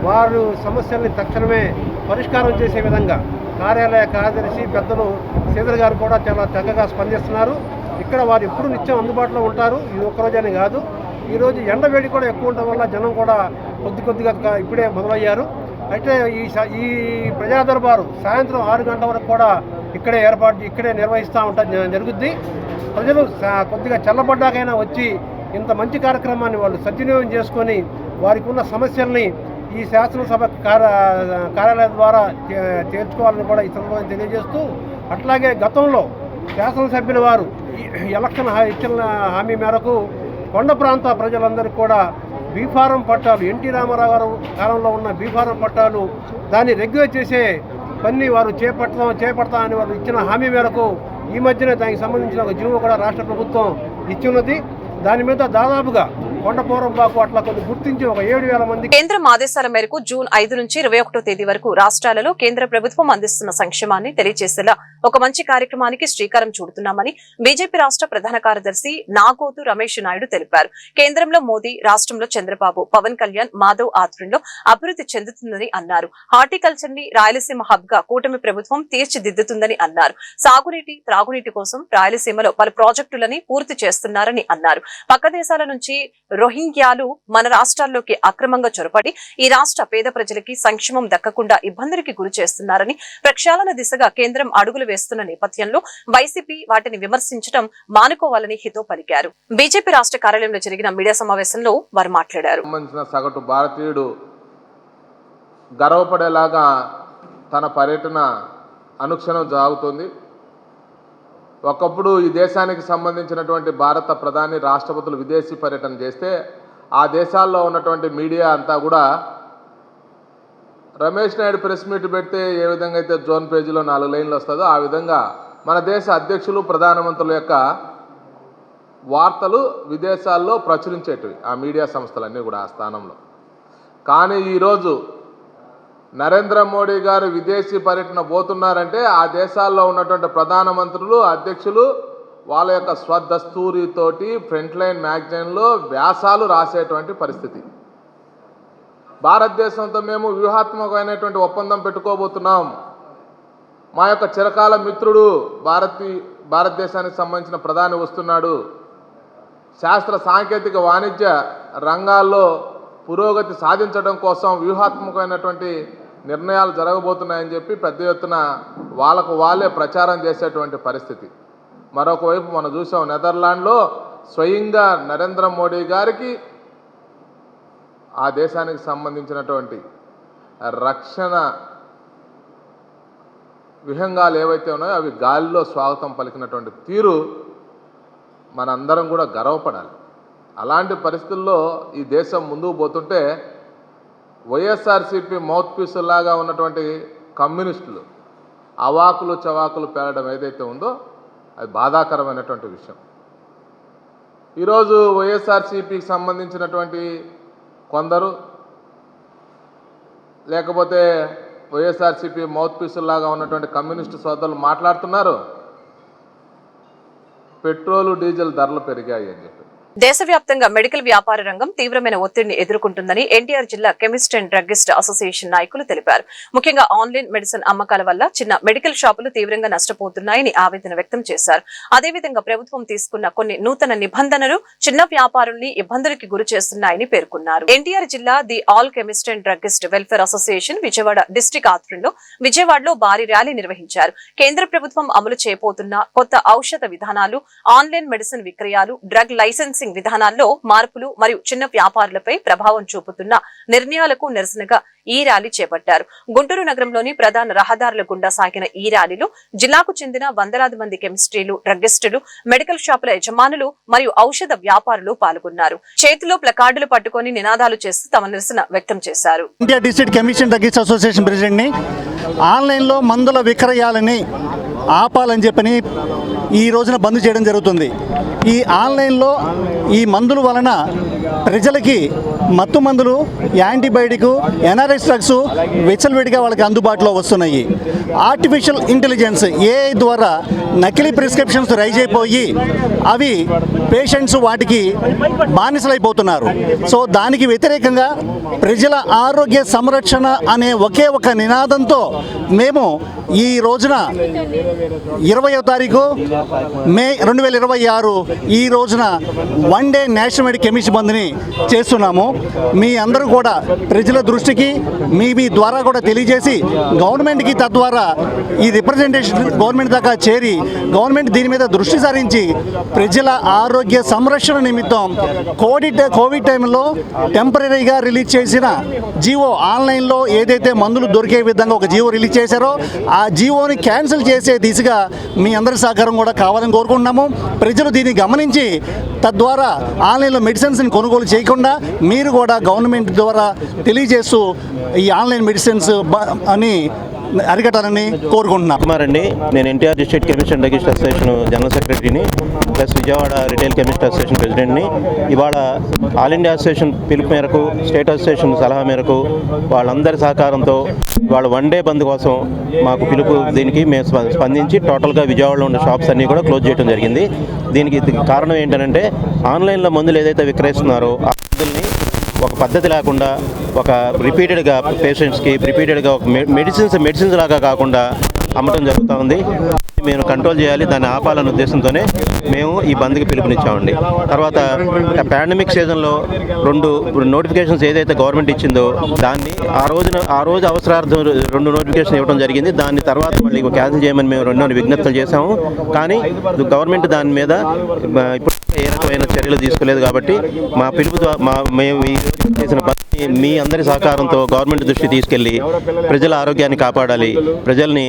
వారు సమస్యల్ని తక్షణమే పరిష్కారం చేసే విధంగా కార్యాలయ కార్యదర్శి పెద్దలు శ్రీధర్ గారు కూడా చాలా చక్కగా స్పందిస్తున్నారు. ఇక్కడ వారు ఎప్పుడు నిత్యం అందుబాటులో ఉంటారు. ఇది ఒక్కరోజని కాదు. ఈరోజు ఎండ వేడి కూడా ఎక్కువ ఉండడం వల్ల జనం కూడా కొద్దిగా ఇప్పుడే మొదలయ్యారు. అయితే ఈ ప్రజా దర్బారు సాయంత్రం 6 గంటల వరకు కూడా ఇక్కడే నిర్వహిస్తూ జరుగుద్ది. ప్రజలు కొద్దిగా చల్లబడ్డాకైనా వచ్చి ఇంత మంచి కార్యక్రమాన్ని వాళ్ళు సద్వినియోగం చేసుకొని వారికి ఉన్న సమస్యల్ని ఈ శాసనసభ కార్యాలయం ద్వారా తీర్చుకోవాలని కూడా ఈ సందర్భంగా తెలియజేస్తూ, అట్లాగే గతంలో శాసనసభ్యుల వారు ఎలక్షన్ ఇచ్చిన హామీ మేరకు కొండ ప్రాంత ప్రజలందరికీ కూడా బీఫారం పట్టాలు, ఎన్టీ రామారావు గారు కాలంలో ఉన్న బీఫారం పట్టాలు దాన్ని రెగ్యులేట్ చేసే పని వారు చేపడతామని వారు ఇచ్చిన హామీ మేరకు ఈ మధ్యనే దానికి సంబంధించిన ఒక జీవో కూడా రాష్ట్ర ప్రభుత్వం ఇచ్చిన్నది. దాని మీద దాదాపుగా కొండపోరం బాకు అట్లా కొన్ని గుర్తించి ఒక 7,000 మంది. కేంద్రం ఆదేశాల మేరకు జూన్ 5 నుంచి 21వ తేదీ వరకు రాష్ట్రాలలో కేంద్ర ప్రభుత్వం అందిస్తున్న సంక్షేమాన్ని తెలియజేసేలా ఒక మంచి కార్యక్రమానికి శ్రీకారం చుడుతున్నామని బీజేపీ రాష్ట్ర ప్రధాన కార్యదర్శి నాగోతు రమేష్ నాయుడు తెలిపారు. కేంద్రంలో మోదీ, రాష్ట్రంలో చంద్రబాబు, పవన్ కళ్యాణ్, మాధవ్ ఆధ్వర్యంలో అభివృద్ధి చెందుతుందని అన్నారు. హార్టికల్చర్ ని రాయలసీమ హబ్ గా కూటమి ప్రభుత్వం తీర్చిదిద్దుతుందని అన్నారు. సాగునీటి, త్రాగునీటి కోసం రాయలసీమలో పలు ప్రాజెక్టులని పూర్తి చేస్తున్నారని అన్నారు. పక్క దేశాల నుంచి రోహింగ్యాలు మన రాష్ట్రాల్లోకి అక్రమంగా చొరబడి ఈ రాష్ట్ర పేద ప్రజలకి సంక్షేమం దక్కకుండా ఇబ్బందులకి గురి చేస్తున్నారని, ప్రక్షాళన దిశగా కేంద్రం అడుగులు వేస్తున్న నేపథ్యంలో వైసీపీ వాటిని విమర్శించడం మానుకోవాలని హితో పలికారు. బీజేపీ రాష్ట్ర కార్యాలయంలో జరిగిన మీడియా సమావేశంలో వారు మాట్లాడారు. సగటు భారతీయుడు గర్వపడేలాగా తన పర్యటన అనుక్షణం సాగుతుంది. ఒకప్పుడు ఈ దేశానికి సంబంధించినటువంటి భారత ప్రధాని, రాష్ట్రపతులు విదేశీ పర్యటన చేస్తే ఆ దేశాల్లో ఉన్నటువంటి మీడియా అంతా కూడా రమేష్ నాయుడు ప్రెస్ మీట్ పెడితే ఏ విధంగా అయితే జోన్ పేజీలో 4 లైన్లు వస్తుందో ఆ విధంగా మన దేశ అధ్యక్షులు, ప్రధానమంత్రుల యొక్క వార్తలు విదేశాల్లో ప్రచురించేటివి ఆ మీడియా సంస్థలన్నీ కూడా ఆ స్థానంలో. కానీ ఈరోజు నరేంద్ర మోడీ గారు విదేశీ పర్యటన పోతున్నారంటే ఆ దేశాల్లో ఉన్నటువంటి ప్రధానమంత్రులు, అధ్యక్షులు వాళ్ళ యొక్క స్వదస్తూరితోటి ఫ్రంట్ లైన్ మ్యాగజైన్లో వ్యాసాలు రాసేటువంటి పరిస్థితి. భారతదేశంతో మేము వ్యూహాత్మకమైనటువంటి ఒప్పందం పెట్టుకోబోతున్నాం. మా యొక్క చిరకాల మిత్రుడు భారతదేశానికి సంబంధించిన ప్రధాని వస్తున్నాడు. శాస్త్ర, సాంకేతిక, వాణిజ్య రంగాల్లో పురోగతి సాధించడం కోసం వ్యూహాత్మకమైనటువంటి నిర్ణయాలు జరగబోతున్నాయని చెప్పి పెద్ద ఎత్తున వాళ్ళే ప్రచారం చేసేటువంటి పరిస్థితి. మరొక వైపు మనం చూసాం, నెదర్లాండ్లో స్వయంగా నరేంద్ర మోడీ గారికి ఆ దేశానికి సంబంధించినటువంటి రక్షణ విహంగాలు ఏవైతే ఉన్నాయో అవి గాలిలో స్వాగతం పలికినటువంటి తీరు మనందరం కూడా గర్వపడాలి. అలాంటి పరిస్థితుల్లో ఈ దేశం ముందుకు పోతుంటే వైఎస్ఆర్సీపీ మౌత్ పీసులాగా ఉన్నటువంటి కమ్యూనిస్టులు అవాకులు చవాకులు పేలడం ఏదైతే ఉందో అది బాధాకరమైనటువంటి విషయం. ఈరోజు వైఎస్ఆర్సీపీకి సంబంధించినటువంటి కొందరు లేకపోతే వైఎస్ఆర్సీపీ మౌత్ పీసులాగా ఉన్నటువంటి కమ్యూనిస్టు సోదరులు మాట్లాడుతున్నారు పెట్రోలు డీజిల్ ధరలు పెరిగాయి అని చెప్పి. దేశవ్యాప్తంగా మెడికల్ వ్యాపార రంగం తీవ్రమైన ఒత్తిడిని ఎదుర్కొంటుందని ఎన్టీఆర్ జిల్లా కెమిస్ట్ అండ్ డ్రగ్గిస్ట్ అసోసియేషన్ నాయకులు తెలిపారు. ముఖ్యంగా ఆన్లైన్ మెడిసిన్ అమ్మకాల వల్ల చిన్న మెడికల్ షాపులు తీవ్రంగా నష్టపోతున్నాయని ఆవేదన వ్యక్తం చేశారు. అదేవిధంగా ప్రభుత్వం తీసుకున్న కొన్ని నూతన నిబంధనలు చిన్న వ్యాపారుల్ని ఇబ్బందులకి గురి చేస్తున్నాయని పేర్కొన్నారు. ఎన్టీఆర్ జిల్లా the all chemist and druggist welfare association Vijayawada district ఆధ్వర్యంలో విజయవాడలో భారీ ర్యాలీ నిర్వహించారు. కేంద్ర ప్రభుత్వం అమలు చేయబోతున్న కొత్త ఔషధ విధానాలు, ఆన్లైన్ మెడిసిన్ విక్రయాలు, డ్రగ్ లైసెన్స్ విధానాల్లో మార్పులు మరియు చిన్న వ్యాపారులపై ప్రభావం చూపుతున్న నిర్ణయాలకు నిరసనగా ఈ ర్యాలీ చేపట్టారు. గుంటూరు నగరంలోని ప్రధాన రహదారుల గుండా సాగిన ఈ ర్యాలీలో జిల్లాకు చెందిన వందలాది మంది కెమిస్ట్రీలు, డ్రగ్గిస్టులు, మెడికల్ షాపుల యజమానులు మరియు ఔషధ వ్యాపారులు పాల్గొన్నారు. చేతిలో ప్లకార్డులు పట్టుకుని నినాదాలు చేస్తూ తమ నిరసన వ్యక్తం చేశారు. India district chemist and druggist association ప్రెసిడెంట్ని ఆన్లైన్లో మందుల విక్రయాలని ఆపాలని చెప్పని ఈ రోజున బంద్ చేయడం జరుగుతుంది. ఈ ఆన్లైన్లో ఈ మందుల వలన ప్రజలకి మత్తు మందులు, యాంటీబయాటిక్, ఎన్ఆర్ఎస్ డ్రగ్స్ విచ్చలవిడిగా వాళ్ళకి అందుబాటులో వస్తున్నాయి. ఆర్టిఫిషియల్ ఇంటెలిజెన్స్ ఏఐ ద్వారా నకిలీ ప్రిస్క్రిప్షన్స్ రైజ్ అయిపోయి అవి పేషెంట్స్ వాటికి బానిసలైపోతున్నారు. సో దానికి వ్యతిరేకంగా ప్రజల ఆరోగ్య సంరక్షణ అనే ఒకే ఒక నినాదంతో మేము ఈ రోజున 20వ తారీఖు మే 2026 ఈ రోజున one day national wide chemist బంద్ని చేస్తున్నాము. మీ అందరూ కూడా ప్రజల దృష్టికి మీ ద్వారా కూడా తెలియజేసి గవర్నమెంట్కి తద్వారా ఈ రిప్రజెంటేషన్ గవర్నమెంట్ దాకా చేరి గవర్నమెంట్ దీని మీద దృష్టి సారించి ప్రజల ఆరోగ్య సంరక్షణ నిమిత్తం కోవిడ్ టైంలో టెంపరీగా రిలీజ్ చేసిన జీవో, ఆన్లైన్లో ఏదైతే మందులు దొరికే విధంగా ఒక జీవో రిలీజ్ చేశారో ఆ జీవోని క్యాన్సిల్ చేసే దిశగా మీ అందరి సహకారం కూడా కావాలని కోరుకుంటున్నాము. ప్రజలు దీన్ని గమనించి తద్వారా ఆన్లైన్లో మెడిసిన్స్ని కొనుగోలు చేయకుండా మీరు కూడా గవర్నమెంట్ ద్వారా తెలియజేస్తూ ఈ ఆన్లైన్ మెడిసిన్స్ అని అరికట్టాలని కోరుకుంటున్నాను. కుమార్ అండి, నేను NTR district chemist and druggist association general సెక్రటరీని, plus Vijayawada retail chemist association ప్రెసిడెంట్ని. ఇవాళ ఆల్ ఇండియా అసోసియేషన్ పిలుపు మేరకు, స్టేట్ అసోసియేషన్ సలహా మేరకు వాళ్ళందరి సహకారంతో వాళ్ళ వన్ డే బంద్ కోసం మాకు పిలుపు దీనికి మేము స్పందించి టోటల్గా విజయవాడలో ఉన్న షాప్స్ అన్నీ కూడా క్లోజ్ చేయడం జరిగింది. దీనికి కారణం ఏంటంటే ఆన్లైన్లో మందులు ఏదైతే విక్రయిస్తున్నారో ఆ మందుల్ని ఒక పద్ధతి లేకుండా ఒక రిపీటెడ్గా పేషెంట్స్కి రిపీటెడ్గా ఒక మెడిసిన్స్ లాగా కాకుండా అమ్మటం జరుగుతూ ఉంది. మేము కంట్రోల్ చేయాలి, దాన్ని ఆపాలనే ఉద్దేశంతోనే మేము ఈ బంద్కి పిలుపునిచ్చామండి. తర్వాత పాండమిక్ సీజన్లో 2 నోటిఫికేషన్స్ ఏదైతే గవర్నమెంట్ ఇచ్చిందో దాన్ని ఆ రోజు అవసరార్థం 2 నోటిఫికేషన్ ఇవ్వడం జరిగింది. దాన్ని తర్వాత మళ్ళీ క్యాన్సిల్ చేయమని మేము 2 విజ్ఞప్తులు చేశాము. కానీ గవర్నమెంట్ దాని మీద ఇప్పుడు ఏ రకమైన చర్యలు తీసుకోలేదు. కాబట్టి మా పిలుపు మేము చేసిన పని మీ అందరి సహకారంతో గవర్నమెంట్ దృష్టి తీసుకెళ్లి ప్రజల ఆరోగ్యాన్ని కాపాడాలి, ప్రజల్ని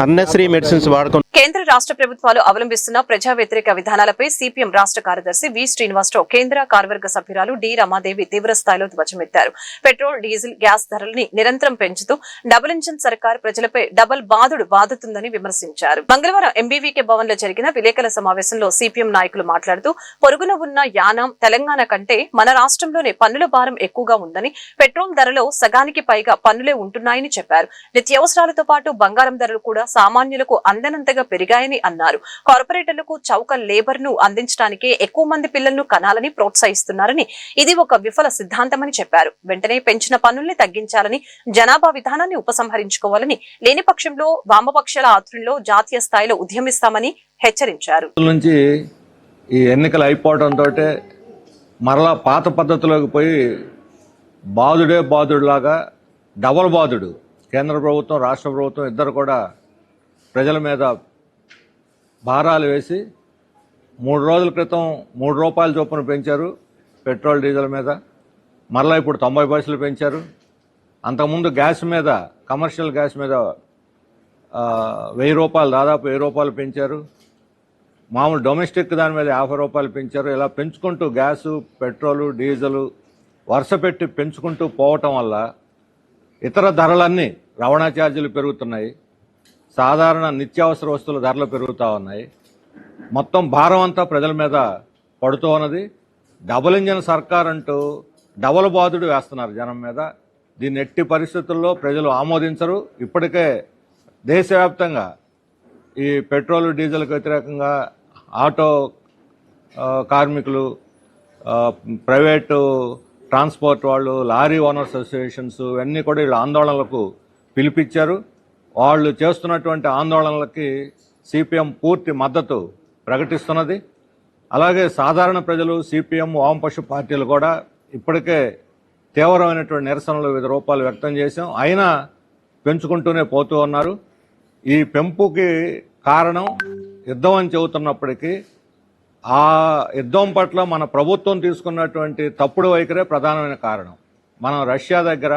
అన్నెసరీ మెడిసిన్స్ వాడకుండా. కేంద్ర రాష్ట్ర ప్రభుత్వాలు అవలంబిస్తున్న ప్రజా వ్యతిరేక విధానాలపై సిపిఎం రాష్ట్ర కార్యదర్శి వి శ్రీనివాసరావు, కేంద్ర కార్యవర్గ సభ్యురాలు డి రమాదేవి తీవ్ర స్థాయిలో ధ్వజమెత్తారు. పెట్రోల్, డీజిల్, గ్యాస్ ధరల్ని నిరంతరం పెంచుతూ డబుల్ ఇంజిన్ సర్కార్ ప్రజలపై డబుల్ బాదుతుందని విమర్శించారు. మంగళవారం ఎంబీవీకే భవన్ లో జరిగిన విలేకరుల సమావేశంలో సిపిఎం నాయకులు మాట్లాడుతూ పొరుగున ఉన్న యానాం, తెలంగాణ కంటే మన రాష్ట్రంలోనే పన్నుల భారం ఎక్కువగా ఉందని, పెట్రోల్ ధరలో సగానికి పైగా పన్నులే ఉంటున్నాయని చెప్పారు. నిత్యావసరాలతో పాటు బంగారం ధరలు కూడా సామాన్యులకు అందనంతగా పెరిగాయని అన్నారు. కార్పొరేటర్లకు చౌక లేబర్ ను అందించడానికే ఎక్కువ మంది పిల్లలను కనాలని ప్రోత్సహిస్తున్నారని, ఇది ఒక విఫల సిద్ధాంతమని చెప్పారు. వెంటనే పెంచిన పన్నుల్ని తగ్గించాలని, జనాభా విధానాన్ని ఉపసంహరించుకోవాలని, లేని పక్షంలో వామపక్షాల ఆధ్వర్యంలో జాతీయ స్థాయిలో ఉద్యమిస్తామని హెచ్చరించారు. నుంచి ఈ ఎన్నికలు అయిపోవడంతో మరలా పాత పద్ధతిలోకి పోయి బాధుడులాగా డబల్ బాధుడు కేంద్ర ప్రభుత్వం, రాష్ట్ర ప్రభుత్వం ఇద్దరు కూడా ప్రజల మీద భారాలు వేసి 3 రోజుల క్రితం 3 రూపాయల చొప్పున పెంచారు పెట్రోల్, డీజిల్ మీద. మరలా ఇప్పుడు 90 పైసలు పెంచారు. అంతకుముందు గ్యాస్ మీద, కమర్షియల్ గ్యాస్ మీద 1000 రూపాయలు, దాదాపు 1000 రూపాయలు పెంచారు. మామూలు డొమెస్టిక్ దాని మీద 50 రూపాయలు పెంచారు. ఇలా పెంచుకుంటూ గ్యాసు, పెట్రోలు, డీజిల్ వరుస పెట్టి పెంచుకుంటూ పోవటం వల్ల ఇతర ధరలన్నీ రవాణా ఛార్జీలు పెరుగుతున్నాయి, సాధారణ నిత్యావసర వస్తువుల ధరలు పెరుగుతూ ఉన్నాయి. మొత్తం భారం అంతా ప్రజల మీద పడుతూ ఉన్నది. డబుల్ ఇంజన్ సర్కార్ అంటూ డబుల్ బాదుడు వేస్తున్నారు జనం మీద. దీన్ని ఎట్టి పరిస్థితుల్లో ప్రజలు ఆమోదించరు. ఇప్పటికే దేశవ్యాప్తంగా ఈ పెట్రోల్ డీజిల్కి వ్యతిరేకంగా ఆటో కార్మికులు, ప్రైవేటు ట్రాన్స్పోర్ట్ వాళ్ళు, లారీ ఓనర్స్ అసోసియేషన్స్ ఇవన్నీ కూడా వీళ్ళ ఆందోళనలకు పిలిపించారు. వాళ్ళు చేస్తున్నటువంటి ఆందోళనలకి సిపిఎం పూర్తి మద్దతు ప్రకటిస్తున్నది. అలాగే సాధారణ ప్రజలు, సిపిఎం, వామపక్ష పార్టీలు కూడా ఇప్పటికే తీవ్రమైనటువంటి నిరసనలు వివిధ రూపాలు వ్యక్తం చేశాం. అయినా పెంచుకుంటూనే పోతూ ఉన్నారు. ఈ పెంపుకి కారణం యుద్ధం అని చెబుతున్నప్పటికీ ఆ యుద్ధం పట్ల మన ప్రభుత్వం తీసుకున్నటువంటి తప్పుడు వైఖరే ప్రధానమైన కారణం. మనం రష్యా దగ్గర,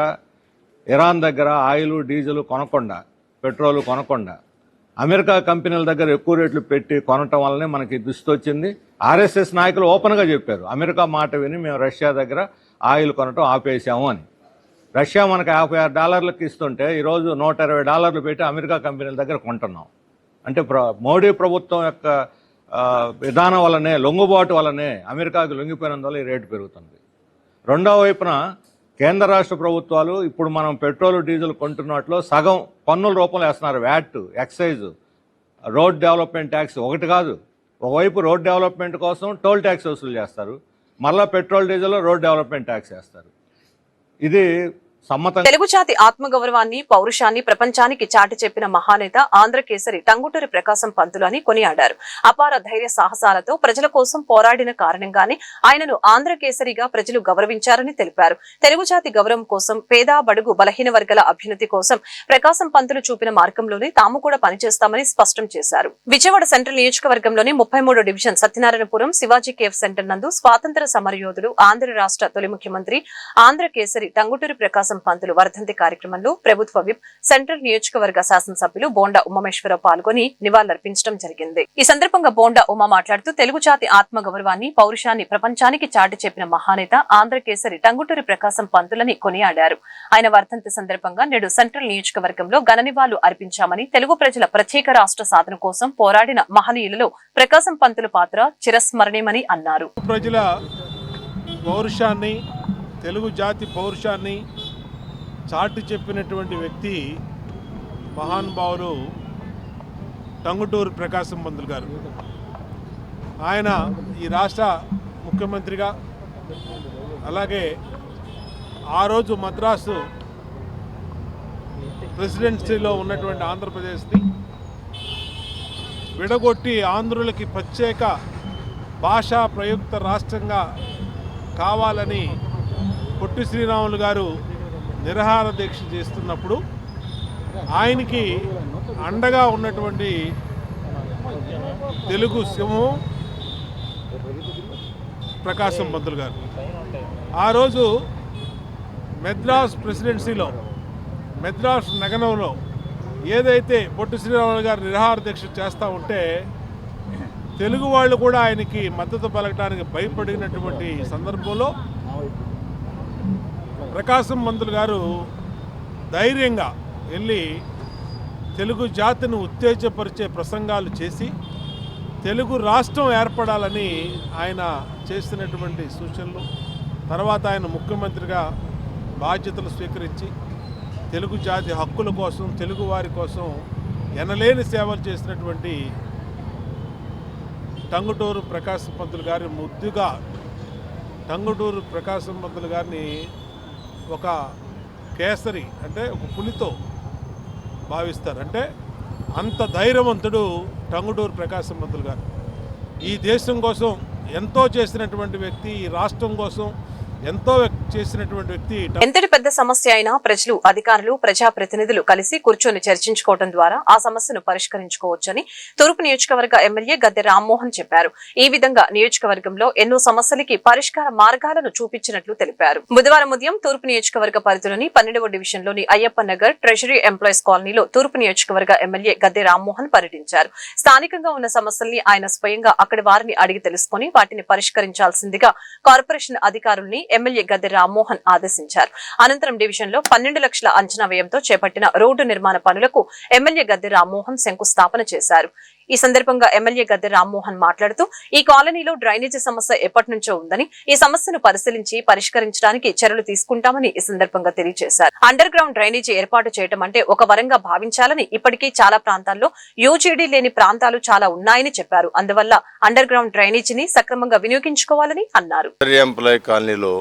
ఇరాన్ దగ్గర ఆయిల్, డీజిల్ కొనకుండా, పెట్రోల్ కొనకుండా అమెరికా కంపెనీల దగ్గర ఎక్కువ రేట్లు పెట్టి కొనటం వల్లనే మనకి దుస్థితి వచ్చింది. ఆర్ఎస్ఎస్ నాయకులు ఓపెన్గా చెప్పారు, అమెరికా మాట విని మేము రష్యా దగ్గర ఆయిల్ కొనటం ఆపేసాము అని. రష్యా మనకు $56 ఇస్తుంటే ఈరోజు $120 పెట్టి అమెరికా కంపెనీల దగ్గర కొంటున్నాం. అంటే మోడీ ప్రభుత్వం యొక్క విధానం వల్లనే, లొంగుబాటు వల్లనే అమెరికాకు లొంగిపోయినందువల్ల ఈ రేటు పెరుగుతుంది. రెండో వైపున కేంద్ర రాష్ట్ర ప్రభుత్వాలు ఇప్పుడు మనం పెట్రోల్, డీజిల్ కొంటున్నట్లో సగం పన్నుల రూపంలో వేస్తున్నారు. VAT, excise, road development tax ఒకటి కాదు. ఒకవైపు రోడ్ డెవలప్మెంట్ కోసం టోల్ ట్యాక్స్ వసూలు చేస్తారు, మళ్ళీ petrol, diesel, road development tax వేస్తారు. ఇది సమ్మతం. తెలుగు జాతి ఆత్మగౌరవాన్ని, పౌరుషాన్ని ప్రపంచానికి చాటి చెప్పిన మహానేత ఆంధ్రకేసరి టంగుటూరి ప్రకాశం పంతులు అని కొనియాడారు. అపార ధైర్య సాహసాలతో ప్రజల కోసం పోరాడిన కారణంగానే ఆయనను ఆంధ్రకేసరిగా ప్రజలు గౌరవించారని తెలిపారు. తెలుగు జాతి గౌరవం కోసం, పేద, బడుగు, బలహీన వర్గాల అభ్యున్నతి కోసం ప్రకాశం పంతులు చూపిన మార్గంలోనే తాము కూడా పనిచేస్తామని స్పష్టం చేశారు. విజయవాడ సెంట్రల్ నియోజకవర్గంలోని 33వ division Satyanarayanapuram Shivaji cafe centre నందు స్వాతంత్ర సమరయోధుడు, ఆంధ్ర రాష్ట్ర తొలి ముఖ్యమంత్రి ఆంధ్రకేసరి టంగుటూరి ప్రకాశం పంతులు వర్ధంతి కార్యక్రమంలో ప్రభుత్వ విప్, సెంట్రల్ నియోజకవర్గ శాసనసభ్యులు బోండా ఉమామేశ్వరరావు పాల్గొని నివాళులర్పించడం జరిగింది. ఈ సందర్భంగా బోండా ఉమా మాట్లాడుతూ తెలుగు జాతి ఆత్మగౌరవాన్ని, పౌరుషాన్ని ప్రపంచానికి చాటి చెప్పిన మహానేత ఆంధ్రకేసరి టంగుటూరి ప్రకాశం పంతులని కొనియాడారు. ఆయన వర్ధంతి సందర్భంగా నేడు సెంట్రల్ నియోజకవర్గంలో ఘన నివాళులు అర్పించామని, తెలుగు ప్రజల ప్రత్యేక రాష్ట్ర సాధన కోసం పోరాడిన మహనీయులలో ప్రకాశం పంతులు పాత్ర చిరస్మరణీయమని అన్నారు. ప్రజల పౌరుషాన్ని, తెలుగు జాతి పౌరుషాన్ని చాటి చెప్పినటువంటి వ్యక్తి మహానుభావులు టంగుటూరి ప్రకాశం పంతులు గారు. ఆయన ఈ రాష్ట్ర ముఖ్యమంత్రిగా, అలాగే ఆ రోజు మద్రాసు ప్రెసిడెన్సీలో ఉన్నటువంటి ఆంధ్రప్రదేశ్ని విడగొట్టి ఆంధ్రులకి ప్రత్యేక భాషా ప్రయుక్త రాష్ట్రంగా కావాలని పొట్టి శ్రీరాములు గారు నిరాహార దీక్ష చేస్తున్నప్పుడు ఆయనకి అండగా ఉన్నటువంటి తెలుగు సింహం ప్రకాశం పంతులు గారు. ఆ రోజు మెద్రాస్ ప్రెసిడెన్సీలో, మెద్రాస్ నగరంలో ఏదైతే పొట్టి శ్రీరాములు గారు నిరాహార దీక్ష చేస్తూ ఉంటే తెలుగు వాళ్ళు కూడా ఆయనకి మద్దతు పలకడానికి భయపడినటువంటి సందర్భంలో ప్రకాశం పంతులు గారు ధైర్యంగా వెళ్ళి తెలుగు జాతిని ఉత్తేజపరిచే ప్రసంగాలు చేసి తెలుగు రాష్ట్రం ఏర్పడాలని ఆయన చేసినటువంటి సూచనలు, తర్వాత ఆయన ముఖ్యమంత్రిగా బాధ్యతలు స్వీకరించి తెలుగు జాతి హక్కుల కోసం, తెలుగు వారి కోసం ఎనలేని సేవలు చేసినటువంటి టంగుటూరు ప్రకాశం పంతులు గారి ముద్దుగా టంగుటూరు ప్రకాశం పంతులు గారిని ఒక కేసరి, అంటే ఒక పులితో భావిస్తారు. అంటే అంత ధైర్యవంతుడు టంగుటూరు ప్రకాశం పంతులు గారు. ఈ దేశం కోసం ఎంతో చేసినటువంటి వ్యక్తి, ఈ రాష్ట్రం కోసం ఎంతో చేసినటువంటి వ్యక్తి. ఎంతటి పెద్ద సమస్య అయినా ప్రజలు, అధికారులు, ప్రజాప్రతినిధులు కలిసి కూర్చొని చర్చించుకోవడం ద్వారా ఆ సమస్యను పరిష్కరించుకోవచ్చని తూర్పు నియోజకవర్గ ఎమ్మెల్యే గద్దె రామ్మోహన్ చెప్పారు. ఈ విధంగా నియోజకవర్గంలో ఎన్నో సమస్యలకి పరిష్కార మార్గాలను చూపించినట్లు తెలిపారు. బుధవారం ఉదయం తూర్పు నియోజకవర్గ పరిధిలోని 12వ డివిజన్లోని అయ్యప్ప నగర్ ట్రెజరీ ఎంప్లాయీస్ కాలనీలో తూర్పు నియోజకవర్గ ఎమ్మెల్యే గద్దె రామ్మోహన్ పర్యటించారు. స్థానికంగా ఉన్న సమస్యల్ని ఆయన స్వయంగా అక్కడి వారిని అడిగి తెలుసుకుని వాటిని పరిష్కరించాల్సిందిగా కార్పొరేషన్ అధికారుల్ని ఎమ్మెల్యే గద్దె రామ్మోహన్ ఆదేశించారు. అనంతరం డివిజన్ లో 12 లక్షల అంచనా వ్యయంతో చేపట్టిన రోడ్డు నిర్మాణ పనులకు ఎమ్మెల్యే గద్దె రామ్మోహన్ శంకుస్థాపన చేశారు. ఈ సందర్భంగా ఎమ్మెల్యే గద్దె రామ్మోహన్ మాట్లాడుతూ ఈ కాలనీలో డ్రైనేజీ సమస్య ఎప్పటి నుంచో ఉందని, ఈ సమస్యను పరిశీలించి పరిష్కరించడానికి చర్యలు తీసుకుంటామని ఈ సందర్భంగా తెలియజేశారు. అండర్ గ్రౌండ్ డ్రైనేజీ ఏర్పాటు చేయడం అంటే ఒక వరంగా భావించాలని, ఇప్పటికీ చాలా ప్రాంతాల్లో యూజీడీ లేని ప్రాంతాలు చాలా ఉన్నాయని చెప్పారు. అందువల్ల అండర్ గ్రౌండ్ డ్రైనేజీని సక్రమంగా వినియోగించుకోవాలని అన్నారు. ఎంప్లాయ్ కాలనీలో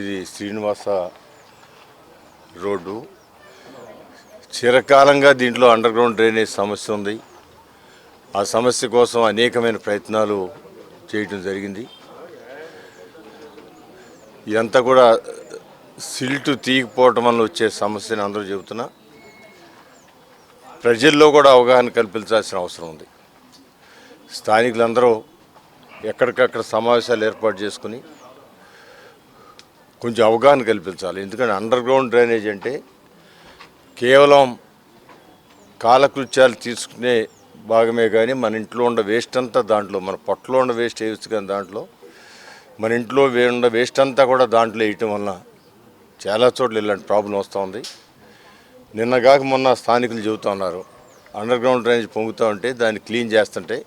ఇది శ్రీనివాస రోడ్డు, చిరకాలంగా దీంట్లో అండర్ గ్రౌండ్ డ్రైనేజ్ సమస్య ఉంది. ఆ సమస్య కోసం అనేకమైన ప్రయత్నాలు చేయటం జరిగింది. ఇదంతా కూడా సిల్టు తీయకపోవటం వల్ల వచ్చే సమస్యని అందరూ చెబుతున్నా, ప్రజల్లో కూడా అవగాహన కల్పించాల్సిన అవసరం ఉంది. స్థానికులందరూ ఎక్కడికక్కడ సమావేశాలు ఏర్పాటు చేసుకుని కొంచెం అవగాహన కల్పించాలి. ఎందుకంటే అండర్ గ్రౌండ్ డ్రైనేజ్ అంటే కేవలం కాలకృత్యాలు తీసుకునే భాగమే కానీ మన ఇంట్లో ఉన్న వేస్ట్ అంతా దాంట్లో, మన పొట్టలో ఉన్న వేస్ట్ వేయచ్చు కానీ దాంట్లో మన ఇంట్లో ఉన్న వేస్ట్ అంతా కూడా దాంట్లో వేయటం వల్ల చాలా చోట్ల ఇలాంటి ప్రాబ్లం వస్తూ ఉంది. నిన్నగాక మొన్న స్థానికులు చెబుతూ ఉన్నారు, అండర్ గ్రౌండ్ డ్రైనేజ్ పొంగుతూ ఉంటే దాన్ని క్లీన్ చేస్తుంటే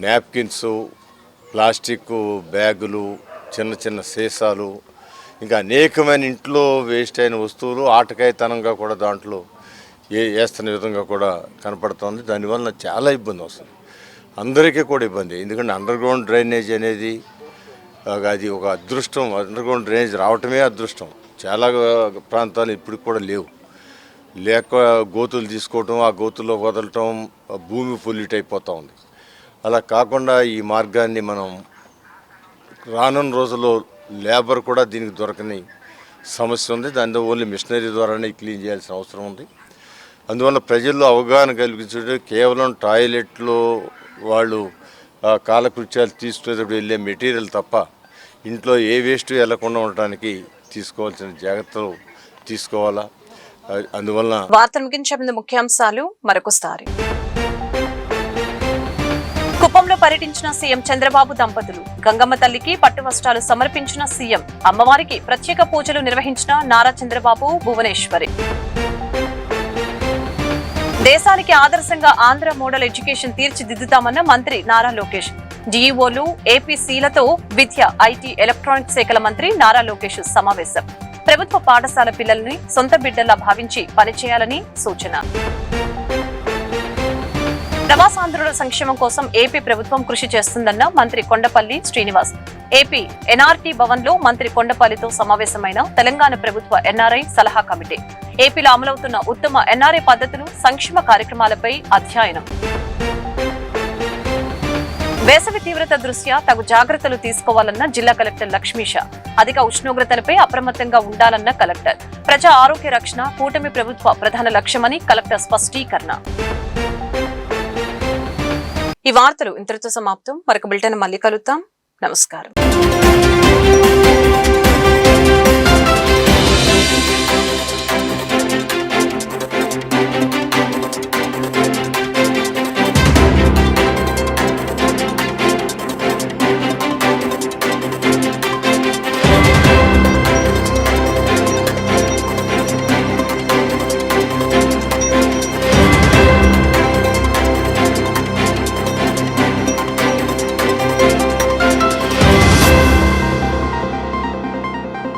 నాప్కిన్స్, ప్లాస్టిక్ బ్యాగులు, చిన్న చిన్న సీసాలు, ఇంకా అనేకమైన ఇంట్లో వేస్ట్ అయిన వస్తువులు ఆటకాయతనంగా కూడా దాంట్లో వేస్తున్న విధంగా కూడా కనపడుతుంది. దానివల్ల చాలా ఇబ్బంది వస్తుంది, అందరికీ కూడా ఇబ్బంది. ఎందుకంటే అండర్ గ్రౌండ్ డ్రైనేజ్ అనేది అది ఒక అదృష్టం. అండర్ గ్రౌండ్ డ్రైనేజ్ రావటమే అదృష్టం. చాలా ప్రాంతాలు ఇప్పటికి కూడా లేవు. లేక గోతులు తీసుకోవటం, ఆ గోతుల్లో వదలటం, భూమి పొల్యూట్ అయిపోతూ ఉంది. అలా కాకుండా ఈ మార్గాన్ని మనం రానున్న రోజుల్లో లేబర్ కూడా దీనికి దొరకని సమస్య ఉంది. దాన్ని ఓన్లీ మిషనరీ ద్వారానే క్లీన్ చేయాల్సిన అవసరం ఉంది. అందువల్ల ప్రజల్లో అవగాహన కల్పించడం, కేవలం టాయిలెట్లో వాళ్ళు కాలకృత్యాలు తీసుకునేటప్పుడు వెళ్ళే మెటీరియల్ తప్ప ఇంట్లో ఏ వేస్ట్ వెళ్లకుండా ఉండటానికి తీసుకోవాల్సిన జాగ్రత్తలు తీసుకోవాలా. అందువల్ల వార్తలు ముగించే ముందు ముఖ్యాంశాలు మరొకసారి. కుప్పంలో పర్యటించిన సీఎం చంద్రబాబు దంపతులు, గంగమ్మ తల్లికి పట్టు వస్త్రాలు సమర్పించిన సీఎం, అమ్మవారికి ప్రత్యేక పూజలు నిర్వహించిన నారా చంద్రబాబు, భువనేశ్వరి. దేశానికి ఆదర్శంగా ఆంధ్ర మోడల్ ఎడ్యుకేషన్ తీర్చిదిద్దుతామన్న మంత్రి నారా లోకేష్. డీఈఓలు, ఏపీసీలతో విద్య, ఐటీ, ఎలక్ట్రానిక్స్ శాఖల మంత్రి నారా లోకేష్ సమావేశం. ప్రభుత్వ పాఠశాల పిల్లల్ని సొంత బిడ్డల్లా భావించి పనిచేయాలని సూచన. ప్రవాసాంధ్రుల సంక్షేమం కోసం ఏపీ ప్రభుత్వం కృషి చేస్తుందన్న మంత్రి కొండపల్లి శ్రీనివాస్. ఏపీ ఎన్ఆర్టీ భవన్ లో మంత్రి కొండపల్లితో సమావేశమైన తెలంగాణ ప్రభుత్వ ఎన్ఆర్ఐ సలహా కమిటీ. ఏపీలో అమలవుతున్న ఉత్తమ ఎన్ఆర్ఐ పద్ధతులు, సంక్షేమ కార్యక్రమాలపై అధ్యయనం. వేసవి తీవ్రత దృష్ట్యా తగు జాగ్రత్తలు తీసుకోవాలన్న జిల్లా కలెక్టర్ లక్ష్మీష. అధిక ఉష్ణోగ్రతలపై అప్రమత్తంగా ఉండాలన్న కలెక్టర్. ప్రజా ఆరోగ్య రక్షణ కూటమి ప్రభుత్వ ప్రధాన లక్ష్యమని కలెక్టర్ స్పష్టీకరణ. ఈ వార్తలు ఇంతటితో సమాప్తం. మరొక బులెటిన్ మళ్ళీ కలుద్దాం. నమస్కారం.